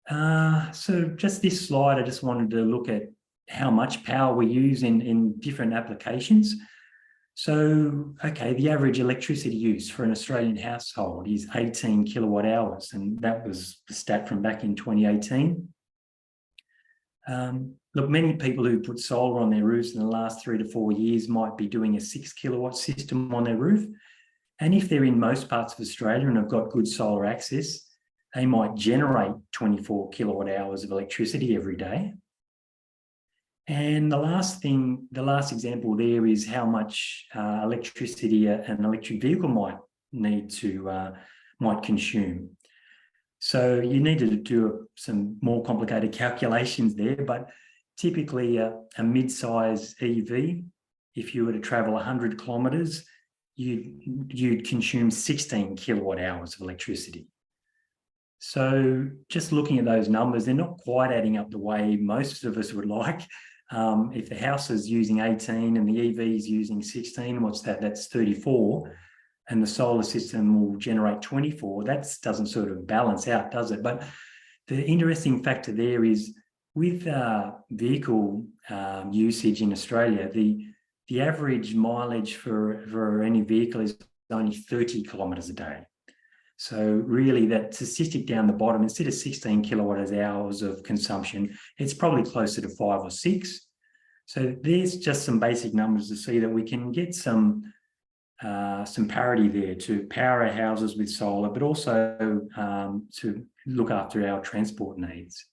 So just this slide, I just wanted to look at how much power we use in different applications. So, okay, the average electricity use for an Australian household is 18 kilowatt hours, and that was the stat from back in 2018. Look, many people who put solar on their roofs in the last 3 to 4 years might be doing a 6 kilowatt system on their roof. And if they're in most parts of Australia and have got good solar access, they might generate 24 kilowatt hours of electricity every day. And the last example there is how much electricity an electric vehicle might consume. So you need to do some more complicated calculations there, but typically a mid-size EV, if you were to travel 100 kilometres, you'd consume 16 kilowatt hours of electricity. So just looking at those numbers, they're not quite adding up the way most of us would like. If the house is using 18 and the EV is using 16, what's that? That's 34. And the solar system will generate 24. That doesn't sort of balance out, does it? But the interesting factor there is with vehicle usage in Australia, the average mileage for any vehicle is only 30 kilometres a day. So really that statistic down the bottom, instead of 16 kilowatt hours of consumption, it's probably closer to 5 or 6. So there's just some basic numbers to see that we can get some parity there to power our houses with solar, but also to look after our transport needs.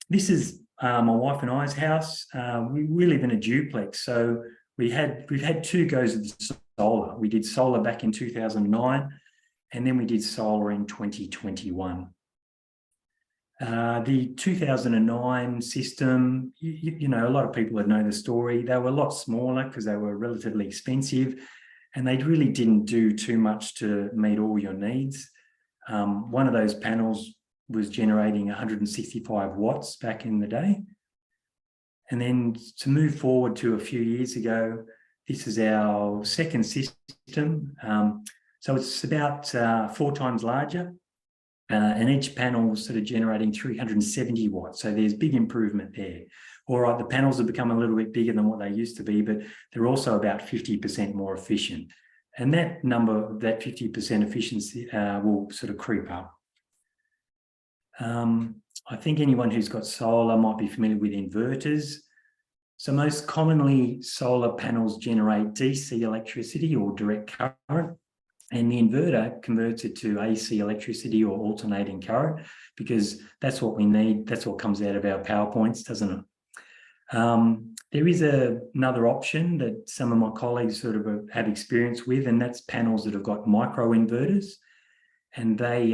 This is my wife and I's house. We live in a duplex, so we've had 2 goes at the solar. We did solar back in 2009, and then we did solar in 2021. The 2009 system, you know, a lot of people that know the story, they were a lot smaller because they were relatively expensive, and they really didn't do too much to meet all your needs. One of those panels was generating 165 watts back in the day. And then to move forward to a few years ago, this is our second system. So it's about 4 times larger. And each panel sort of generating 370 watts. So there's big improvement there. All right, the panels have become a little bit bigger than what they used to be, but they're also about 50% more efficient. And that number, that 50% efficiency will sort of creep up. I think anyone who's got solar might be familiar with inverters. So most commonly, solar panels generate DC electricity or direct current. And the inverter converts it to AC electricity or alternating current, because that's what we need. That's what comes out of our PowerPoints, doesn't it? There is another option that some of my colleagues sort of have experience with, and that's panels that have got micro inverters, and they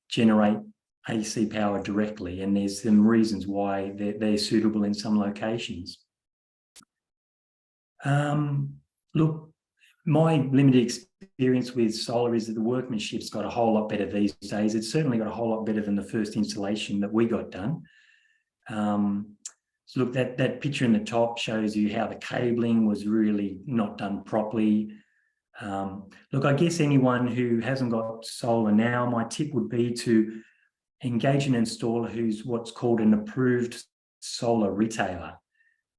generate AC power directly. And there's some reasons why they're suitable in some locations. Look, my limited experience with solar is that the workmanship's got a whole lot better these days. It's certainly got a whole lot better than the first installation that we got done. So look, that picture in the top shows you how the cabling was really not done properly. Look, I guess anyone who hasn't got solar now, my tip would be to engage an installer who's what's called an approved solar retailer.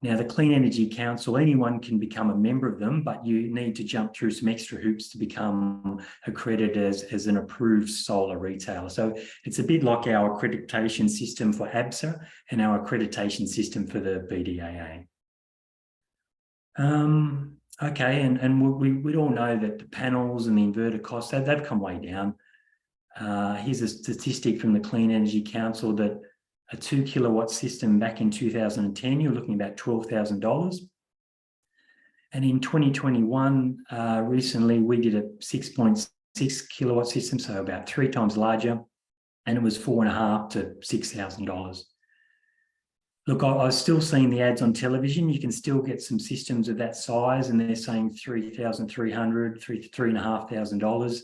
Now, the Clean Energy Council, anyone can become a member of them, but you need to jump through some extra hoops to become accredited as an approved solar retailer. So it's a bit like our accreditation system for ABSA and our accreditation system for the BDAA. Okay, and we'd all know that the panels and the inverter costs, they've come way down. Here's a statistic from the Clean Energy Council that a 2 kilowatt system back in 2010, you're looking at about $12,000. And in 2021, recently, we did a 6.6 kilowatt system, so about 3 times larger, and it was $4,500 to $6,000. Look, I was still seeing the ads on television. You can still get some systems of that size, and they're saying $3,300, $3,500.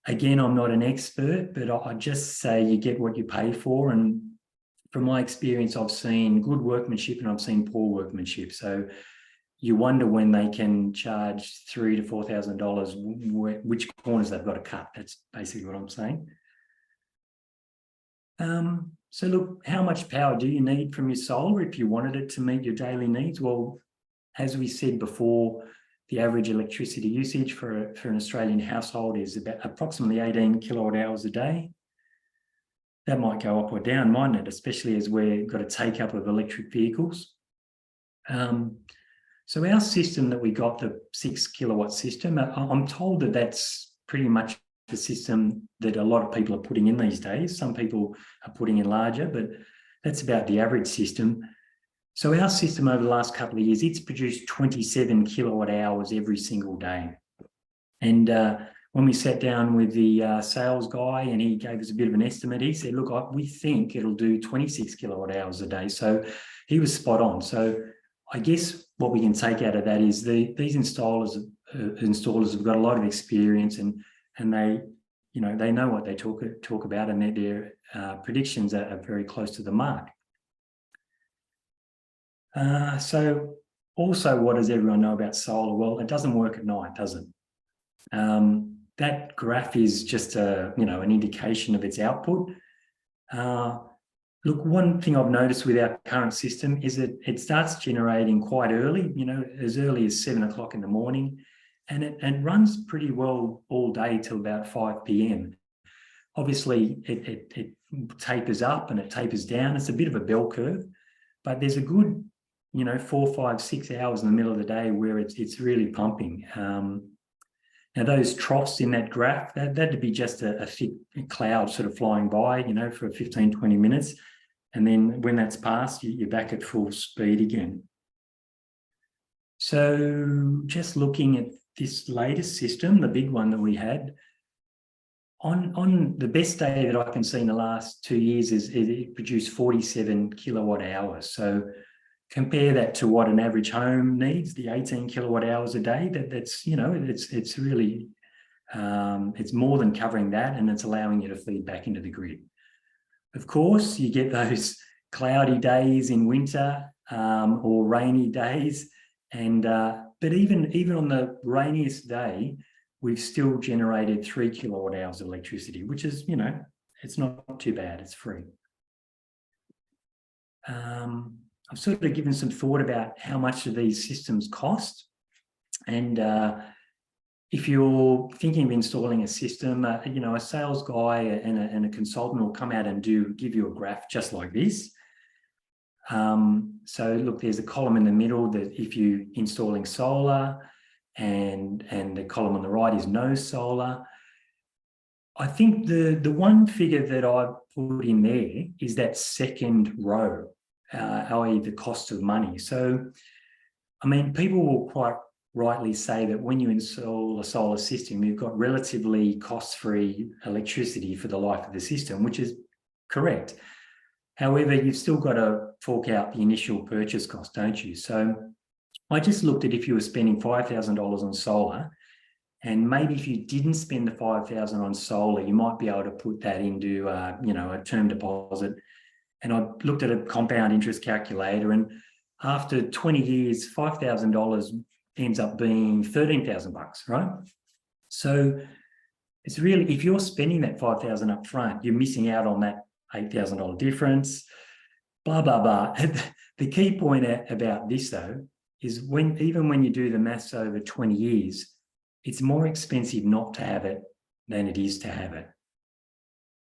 Again, I'm not an expert, but I just say you get what you pay for. And from my experience, I've seen good workmanship and I've seen poor workmanship. So you wonder when they can charge $3,000 to $4,000, which corners they've got to cut. That's basically what I'm saying. So look, how much power do you need from your solar if you wanted it to meet your daily needs? Well, as we said before, the average electricity usage for an Australian household is about approximately 18 kilowatt hours a day. That might go up or down, mightn't it? Especially as we've got a take-up of electric vehicles. So our system that we got, the 6 kilowatt system, I'm told that that's pretty much the system that a lot of people are putting in these days. Some people are putting in larger, but that's about the average system. So our system over the last couple of years, it's produced 27 kilowatt hours every single day. And when we sat down with the sales guy and he gave us a bit of an estimate, he said, look, we think it'll do 26 kilowatt hours a day. So he was spot on. So I guess what we can take out of that is these installers have got a lot of experience, and they, you know, they know what they talk about, and their predictions are very close to the mark. So also, what does everyone know about solar? Well, it doesn't work at night, does it? That graph is just an indication of its output. Look, one thing I've noticed with our current system is that it starts generating quite early, as early as 7 o'clock in the morning, and it runs pretty well all day till about 5 p.m. Obviously, it tapers up and it tapers down. It's a bit of a bell curve, but there's a good, 4, 5, 6 hours in the middle of the day where it's really pumping. Now, those troughs in that graph, that'd be just a thick cloud sort of flying by, for 15, 20 minutes. And then when that's passed, you're back at full speed again. So just looking at this latest system, the big one that we had, on the best day that I can see in the last 2 years is it produced 47 kilowatt hours. So compare that to what an average home needs, the 18 kilowatt hours a day. That's it's really it's more than covering that, and it's allowing you to feed back into the grid. Of course, you get those cloudy days in winter or rainy days, and but even on the rainiest day, we've still generated 3 kilowatt hours of electricity, which is, it's not too bad. It's free. I've sort of given some thought about how much do these systems cost, and if you're thinking of installing a system, a sales guy and a consultant will come out and give you a graph just like this. So look, there's a column in the middle that if you're installing solar, and the column on the right is no solar. I think the one figure that I've put in there is that second row, i.e. the cost of money. So, I mean, people will quite rightly say that when you install a solar system, you've got relatively cost-free electricity for the life of the system, which is correct. However, you've still got to fork out the initial purchase cost, don't you? So I just looked at if you were spending $5,000 on solar, and maybe if you didn't spend the $5,000 on solar, you might be able to put that into, a term deposit. And I looked at a compound interest calculator, and after 20 years, $5,000 ends up being $13,000, right? So it's really, if you're spending that $5,000 up front, you're missing out on that $8,000 difference, blah, blah, blah. The key point about this, though, is even when you do the maths over 20 years, it's more expensive not to have it than it is to have it.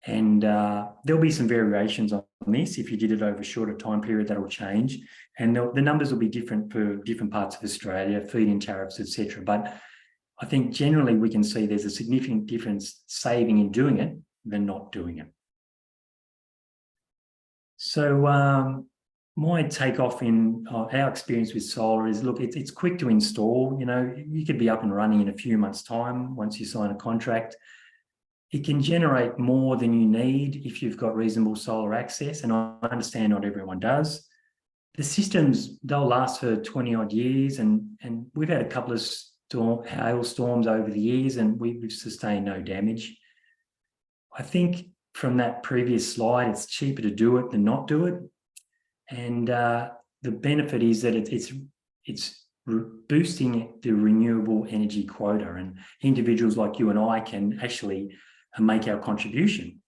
And there'll be some variations on this. If you did it over a shorter time period, that'll change. And the numbers will be different for different parts of Australia, feed-in tariffs, etc. But I think generally we can see there's a significant difference saving in doing it than not doing it. So my takeoff in our experience with solar is, look, it's quick to install. You could be up and running in a few months' time once you sign a contract. It can generate more than you need if you've got reasonable solar access, and I understand not everyone does. The systems, they'll last for 20 odd years, and we've had a couple of hailstorms over the years, and we've sustained no damage. I think from that previous slide, it's cheaper to do it than not do it. And the benefit is that it's boosting the renewable energy quota, and individuals like you and I can actually make our contribution.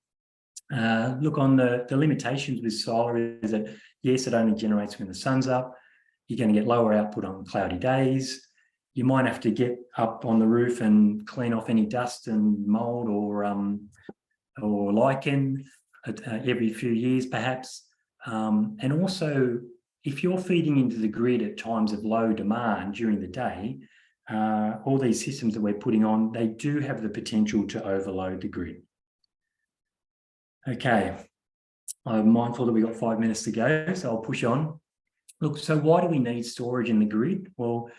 Look, on the limitations with solar is that, yes, it only generates when the sun's up. You're going to get lower output on cloudy days. You might have to get up on the roof and clean off any dust and mold or lichen every few years, perhaps. And also, if you're feeding into the grid at times of low demand during the day, all these systems that we're putting on, they do have the potential to overload the grid. Okay, I'm mindful that we've got 5 minutes to go, so I'll push on. Look, so why do we need storage in the grid? Well,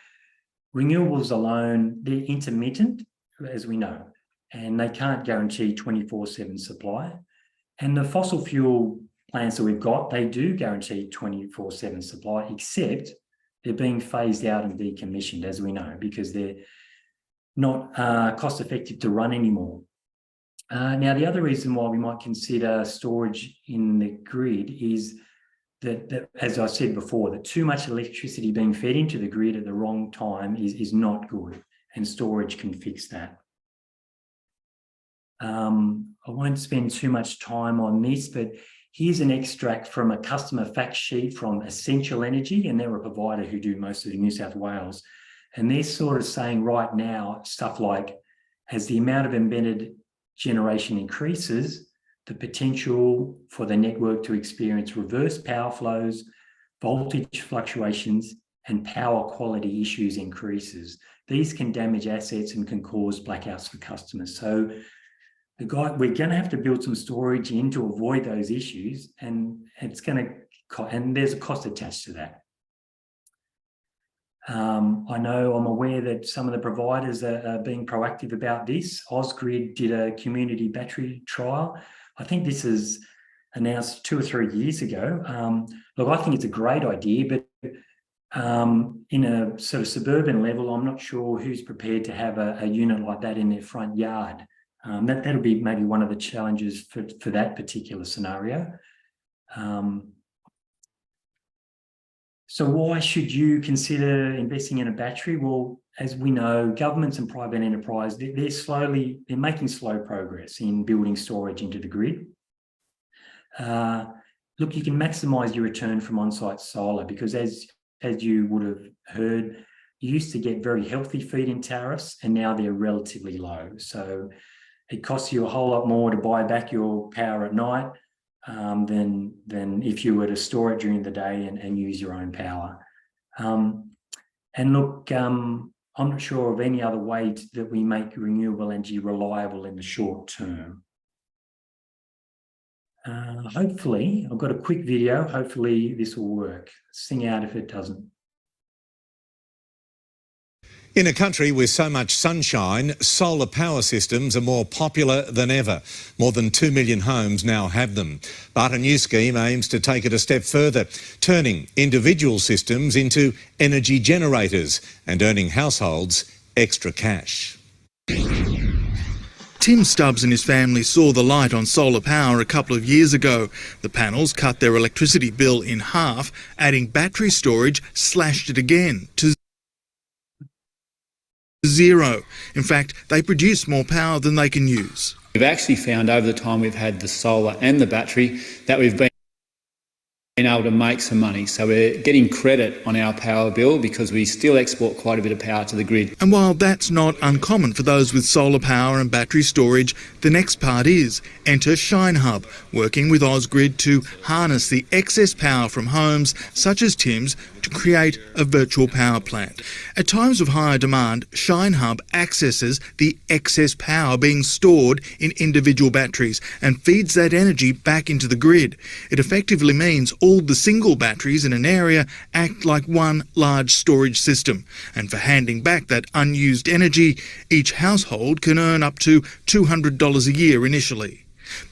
renewables alone, they're intermittent, as we know. and they can't guarantee 24/7 supply. And the fossil fuel plants that we've got, they do guarantee 24/7 supply, except they're being phased out and decommissioned, as we know, because they're not cost effective to run anymore. Now, the other reason why we might consider storage in the grid is that, as I said before, that too much electricity being fed into the grid at the wrong time is not good, and storage can fix that. I won't spend too much time on this, but here's an extract from a customer fact sheet from Essential Energy, and they're a provider who do most of the New South Wales. And they're sort of saying right now stuff like, as the amount of embedded generation increases, the potential for the network to experience reverse power flows, voltage fluctuations, and power quality issues increases. These can damage assets and can cause blackouts for customers. So we're going to have to build some storage in to avoid those issues, and and there's a cost attached to that. I'm aware that some of the providers are being proactive about this. Ausgrid did a community battery trial. I think this is announced 2 or 3 years ago. Look, I think it's a great idea, but in a sort of suburban level, I'm not sure who's prepared to have a unit like that in their front yard. That'll be maybe one of the challenges for that particular scenario. So why should you consider investing in a battery? Well, as we know, governments and private enterprise, they're making slow progress in building storage into the grid. Look, you can maximise your return from on-site solar because as you would have heard, you used to get very healthy feed-in tariffs and now they're relatively low. So it costs you a whole lot more to buy back your power at night than if you were to store it during the day and use your own power. And look, I'm not sure of any other way that we make renewable energy reliable in the short term. Hopefully, I've got a quick video. Hopefully this will work. Sing out if it doesn't. In a country with so much sunshine, solar power systems are more popular than ever. More than 2 million homes now have them. But a new scheme aims to take it a step further, turning individual systems into energy generators and earning households extra cash. Tim Stubbs and his family saw the light on solar power a couple of years ago. The panels cut their electricity bill in half, adding battery storage slashed it again to zero. In fact, they produce more power than they can use. We've actually found over the time we've had the solar and the battery that we've been able to make some money. So we're getting credit on our power bill because we still export quite a bit of power to the grid. And while that's not uncommon for those with solar power and battery storage, the next part is enter Shine Hub, working with Ausgrid to harness the excess power from homes such as Tim's to create a virtual power plant. At times of higher demand, Shine Hub accesses the excess power being stored in individual batteries and feeds that energy back into the grid. It effectively means all the single batteries in an area act like one large storage system. And for handing back that unused energy, each household can earn up to $200 a year initially.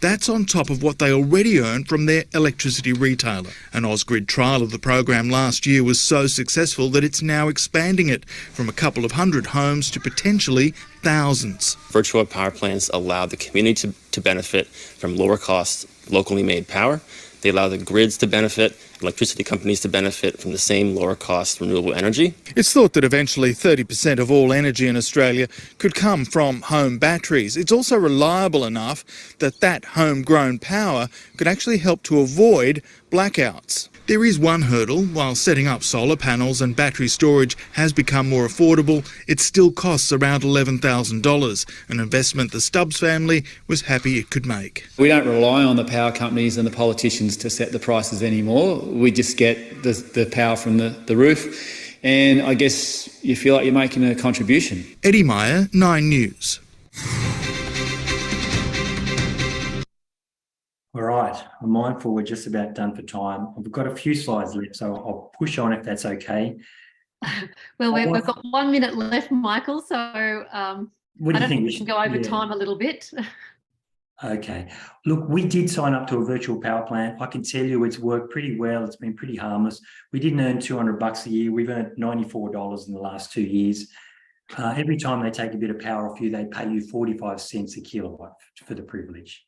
That's on top of what they already earn from their electricity retailer. An Ausgrid trial of the program last year was so successful that it's now expanding it from a couple of hundred homes to potentially thousands. Virtual power plants allow the community to benefit from lower cost, locally made power. They allow the grids to benefit, electricity companies to benefit from the same lower cost renewable energy. It's thought that eventually 30% of all energy in Australia could come from home batteries. It's also reliable enough that that homegrown power could actually help to avoid blackouts. There is one hurdle. While setting up solar panels and battery storage has become more affordable, it still costs around $11,000, an investment the Stubbs family was happy it could make. We don't rely on the power companies and the politicians to set the prices anymore. We just get the power from the roof, and I guess you feel like you're making a contribution. Eddie Meyer, 9 News. All right, I'm mindful we're just about done for time. I've got a few slides left, so I'll push on if that's okay. Well, we've got 1 minute left, Michael, so What I do you don't think think? we can go over Yeah. time a little bit. Okay. Look, we did sign up to a virtual power plant. I can tell you it's worked pretty well. It's been pretty harmless. We didn't earn $200 a year. We've earned $94 in the last 2 years. Every time they take a bit of power off you, they pay you 45 cents a kilowatt for the privilege.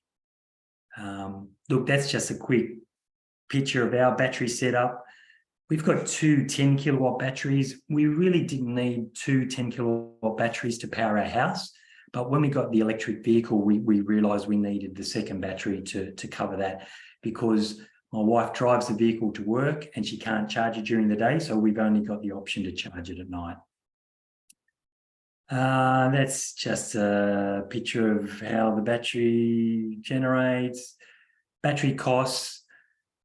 Look, that's just a quick picture of our battery setup. We've got two 10 kilowatt batteries. We really didn't need two 10 kilowatt batteries to power our house. But when we got the electric vehicle, we realised we needed the second battery to cover that, because my wife drives the vehicle to work and she can't charge it during the day. So we've only got the option to charge it at night. That's just a picture of how the battery generates. Battery costs,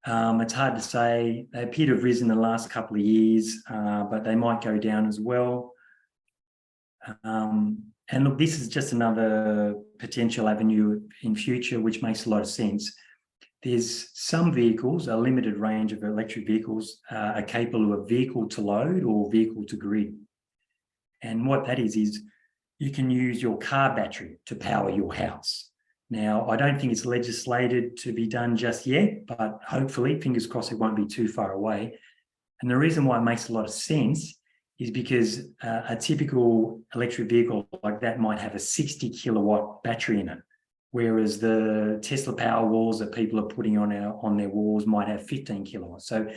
it's hard to say. They appear to have risen in the last couple of years, but they might go down as well. And look, this is just another potential avenue in future, which makes a lot of sense. There's some vehicles, a limited range of electric vehicles, are capable of vehicle to load or vehicle to grid. And what that is you can use your car battery to power your house. Now, I don't think it's legislated to be done just yet, but hopefully, fingers crossed, it won't be too far away. And the reason why it makes a lot of sense is because a typical electric vehicle like that might have a 60 kilowatt battery in it, whereas the Tesla Powerwalls that people are putting on their walls might have 15 kilowatts. So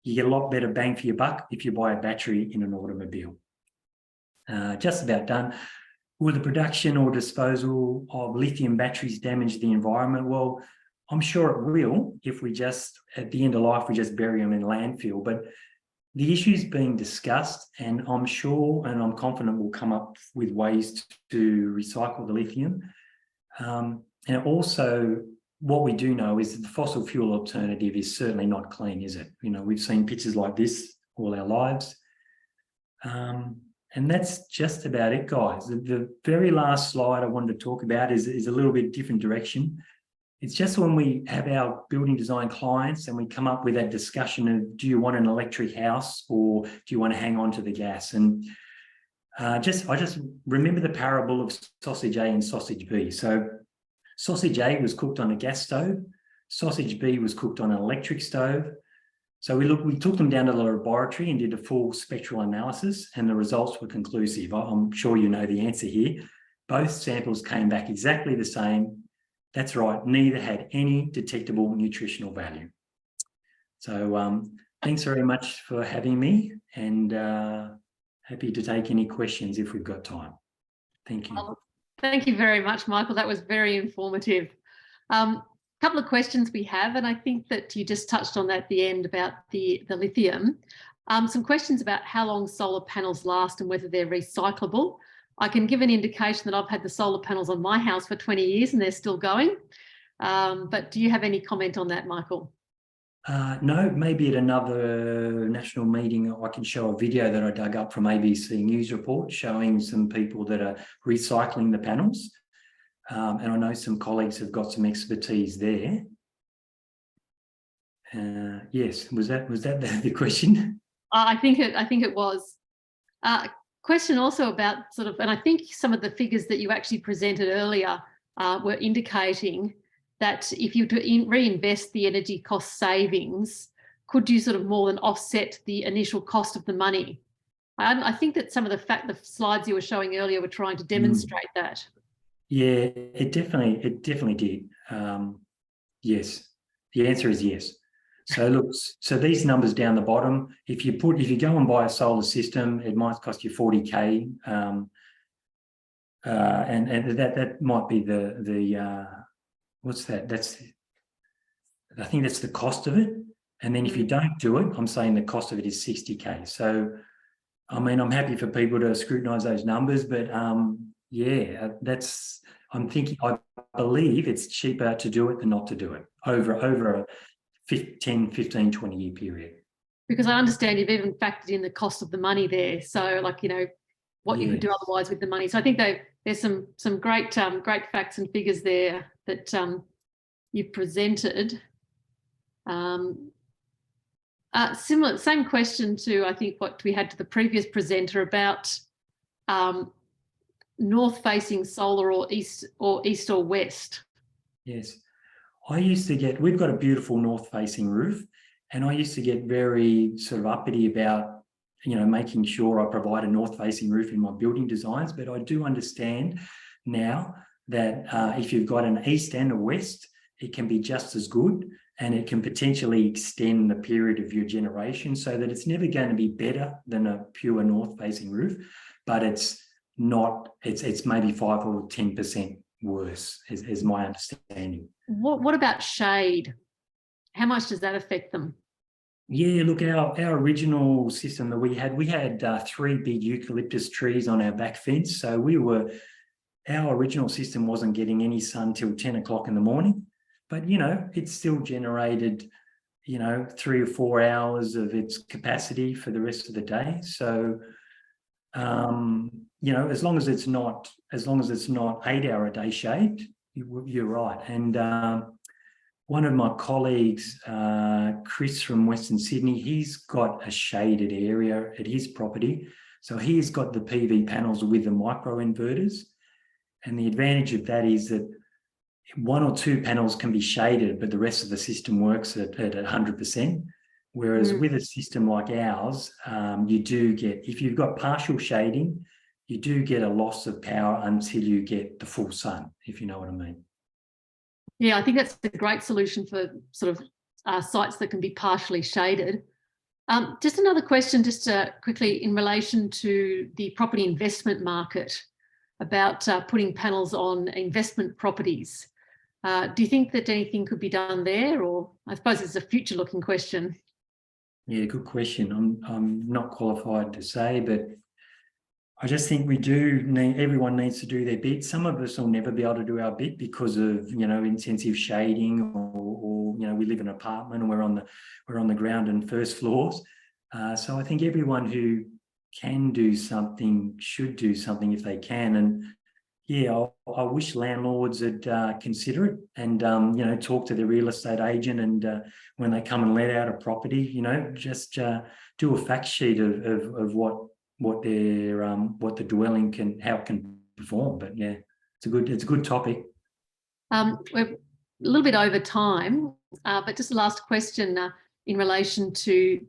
you get a lot better bang for your buck if you buy a battery in an automobile. Just about done. Will the production or disposal of lithium batteries damage the environment? Well, I'm sure it will if we just, at the end of life, we just bury them in landfill. But the issue is being discussed, and I'm sure and I'm confident we'll come up with ways to recycle the lithium. And also, what we do know is that the fossil fuel alternative is certainly not clean, is it? You know, we've seen pictures like this all our lives. And that's just about it, guys. The very last slide I wanted to talk about is a little bit different direction. It's just when we have our building design clients and we come up with that discussion of, do you want an electric house or do you want to hang on to the gas? And I just remember the parable of sausage A and sausage B. So sausage A was cooked on a gas stove. Sausage B was cooked on an electric stove. So we took them down to the laboratory and did a full spectral analysis, and the results were conclusive. I'm sure you know the answer here. Both samples came back exactly the same. That's right, neither had any detectable nutritional value. So thanks very much for having me, and happy to take any questions if we've got time. Thank you. Thank you very much, Michael. That was very informative. Couple of questions we have, and I think that you just touched on that at the end about the lithium. Some questions about how long solar panels last and whether they're recyclable. I can give an indication that I've had the solar panels on my house for 20 years and they're still going. But do you have any comment on that, Michael? No, maybe at another national meeting I can show a video that I dug up from ABC News Report showing some people that are recycling the panels. And I know some colleagues have got some expertise there. Yes, was that the question? I think it was. Question also about sort of, and I think some of the figures that you actually presented earlier were indicating that if you reinvest the energy cost savings, could you sort of more than offset the initial cost of the money? I think that some of the slides you were showing earlier were trying to demonstrate that. Yeah, it definitely did. Yes, the answer is yes. So look, so these numbers down the bottom, if you go and buy a solar system, it might cost you 40K, and that might be the what's that? I think that's the cost of it. And then if you don't do it, I'm saying the cost of it is 60K. So I mean, I'm happy for people to scrutinise those numbers, but yeah, I believe it's cheaper to do it than not to do it over a 10, 15, 20 year period. Because I understand you've even factored in the cost of the money there. So like, you know, what you could do otherwise with the money. So I think there's some great facts and figures there that you've presented. Same question to, I think, what we had to the previous presenter about north-facing solar or east or west? Yes. We've got a beautiful north-facing roof, and I used to get very sort of uppity about, making sure I provide a north-facing roof in my building designs. But I do understand now that if you've got an east and a west, it can be just as good, and it can potentially extend the period of your generation, so that it's never going to be better than a pure north-facing roof, but it's maybe 5 or 10% worse, is my understanding. What about shade? How much does that affect them? Yeah, look, our original system that we had 3 big eucalyptus trees on our back fence. So our original system wasn't getting any sun till 10 o'clock in the morning, but, it still generated, 3 or 4 hours of its capacity for the rest of the day. So, as long as it's not 8-hour a day shade, you're right. And one of my colleagues, Chris from Western Sydney, he's got a shaded area at his property. So he's got the PV panels with the micro inverters. And the advantage of that is that 1 or 2 panels can be shaded, but the rest of the system works at 100%. Whereas with a system like ours, you do get, if you've got partial shading, you do get a loss of power until you get the full sun, if you know what I mean. Yeah, I think that's a great solution for sort of sites that can be partially shaded. Just another question, just quickly in relation to the property investment market, about putting panels on investment properties. Do you think that anything could be done there, or I suppose it's a future-looking question? Yeah, good question. I'm not qualified to say, but I just think everyone needs to do their bit. Some of us will never be able to do our bit because of, intensive shading, or we live in an apartment and we're on the ground and first floors. So I think everyone who can do something should do something if they can. And yeah, I wish landlords would consider it and, talk to the real estate agent, and when they come and let out a property, just do a fact sheet of what the dwelling how it can perform. But yeah, it's a good topic. We're a little bit over time, but just a last question in relation to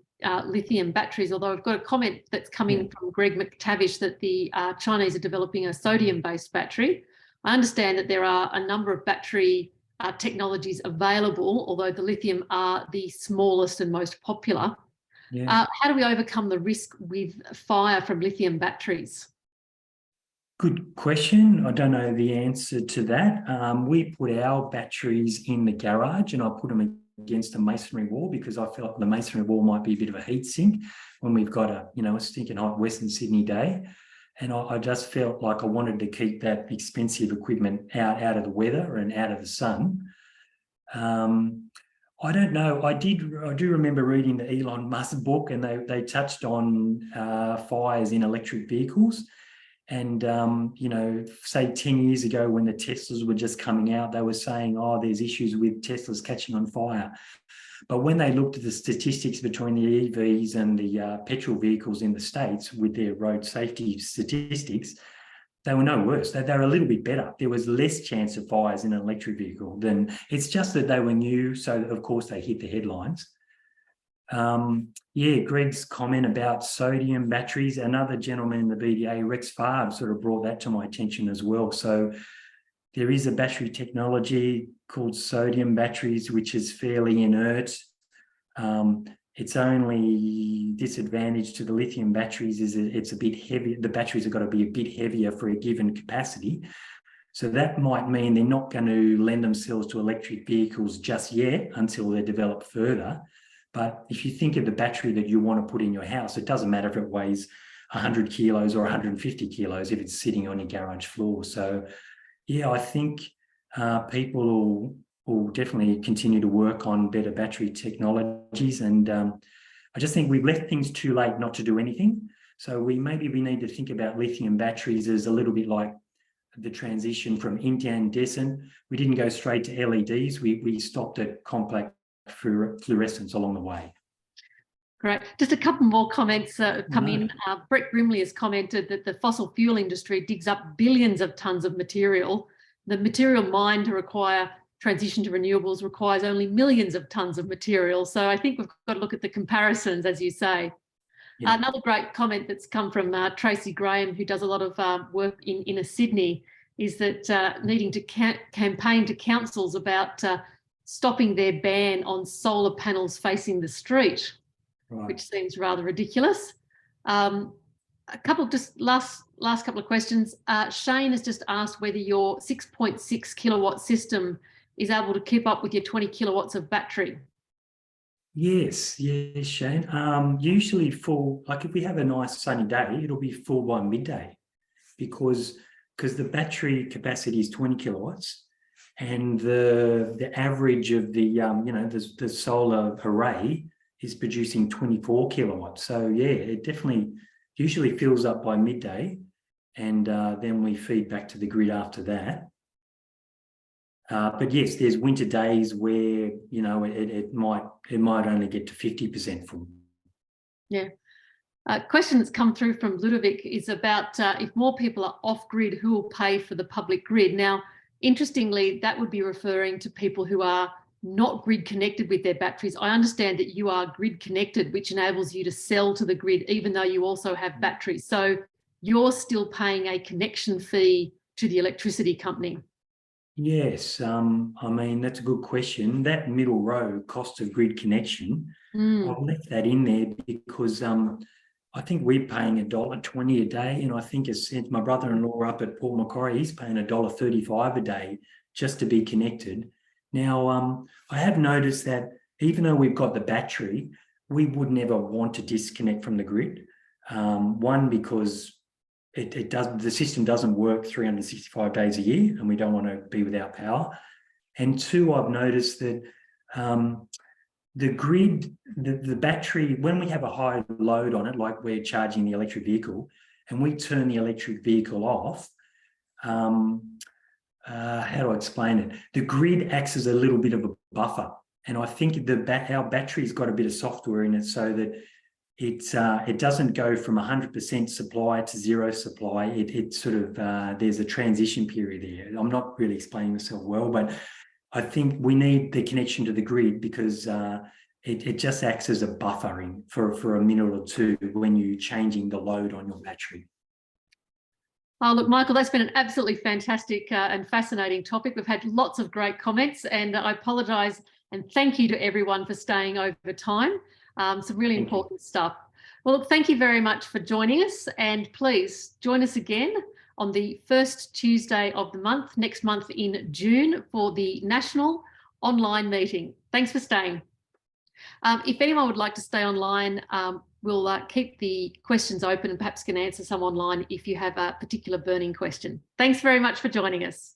lithium batteries, although I've got a comment that's coming from Greg McTavish that the Chinese are developing a sodium-based battery. I understand that there are a number of battery technologies available, although the lithium are the smallest and most popular. Yeah. How do we overcome the risk with fire from lithium batteries? Good question. I don't know the answer to that. We put our batteries in the garage, and I put them against a masonry wall because I felt the masonry wall might be a bit of a heat sink when we've got a stinking hot Western Sydney day. And I just felt like I wanted to keep that expensive equipment out of the weather and out of the sun. I don't know. I do remember reading the Elon Musk book, and they touched on fires in electric vehicles. And, say 10 years ago when the Teslas were just coming out, they were saying, oh, there's issues with Teslas catching on fire. But when they looked at the statistics between the EVs and the petrol vehicles in the States with their road safety statistics, they were no worse. They're a little bit better. There was less chance of fires in an electric vehicle than, it's just that they were new. So of course they hit the headlines. Greg's comment about sodium batteries, another gentleman in the BDAA, Rex Favre, sort of brought that to my attention as well. So there is a battery technology called sodium batteries, which is fairly inert. Its only disadvantage to the lithium batteries is it's a bit heavy. The batteries have got to be a bit heavier for a given capacity. So that might mean they're not going to lend themselves to electric vehicles just yet until they're developed further. But if you think of the battery that you want to put in your house, it doesn't matter if it weighs 100 kilos or 150 kilos if it's sitting on your garage floor. So, yeah, I think people will definitely continue to work on better battery technologies. And I just think we've left things too late not to do anything. So we need to think about lithium batteries as a little bit like the transition from incandescent. We didn't go straight to LEDs. We stopped at compact fluorescence along the way. Great. Just a couple more comments come in. Brett Grimley has commented that the fossil fuel industry digs up billions of tonnes of material. The material mined to require transition to renewables requires only millions of tonnes of material. So I think we've got to look at the comparisons, as you say. Yeah. Another great comment that's come from Tracy Graham, who does a lot of work in inner Sydney, is that needing to campaign to councils about stopping their ban on solar panels facing the street, right, which seems rather ridiculous. A couple, just last couple of questions. Shane has just asked whether your 6.6 kilowatt system is able to keep up with your 20 kilowatts of battery. Yes, Shane. Usually full, like if we have a nice sunny day, it'll be full by midday because the battery capacity is 20 kilowatts and the average of the the solar array is producing 24 kilowatts. So yeah, it definitely usually fills up by midday, and then we feed back to the grid after that. But yes, there's winter days where it might only get to 50% full. Yeah. A question that's come through from Ludovic is about if more people are off grid, who will pay for the public grid? Now, interestingly, that would be referring to people who are not grid connected with their batteries. I understand that you are grid connected, which enables you to sell to the grid, even though you also have batteries. So you're still paying a connection fee to the electricity company. Yes, I mean, that's a good question. That middle row, cost of grid connection, I've left that in there because I think we're paying $1.20 a day, and I think as my brother-in-law up at Port Macquarie, he's paying $1.35 a day just to be connected. Now, I have noticed that even though we've got the battery, we would never want to disconnect from the grid. One, because the system doesn't work 365 days a year, and we don't want to be without power. And two, I've noticed that the grid, the battery, when we have a high load on it, like we're charging the electric vehicle, and we turn the electric vehicle off, how do I explain it? The grid acts as a little bit of a buffer. And I think our battery's got a bit of software in it so that it doesn't go from 100% supply to zero supply. It sort of, there's a transition period there. I'm not really explaining myself well, but I think we need the connection to the grid because it just acts as a buffering for a minute or two when you're changing the load on your battery. Oh, look, Michael, that's been an absolutely fantastic and fascinating topic. We've had lots of great comments, and I apologise and thank you to everyone for staying over time. Some really important stuff. Well, look, thank you very much for joining us, and please join us again on the first Tuesday of the month, next month in June, for the National Online Meeting. Thanks for staying. If anyone would like to stay online, we'll keep the questions open and perhaps can answer some online if you have a particular burning question. Thanks very much for joining us.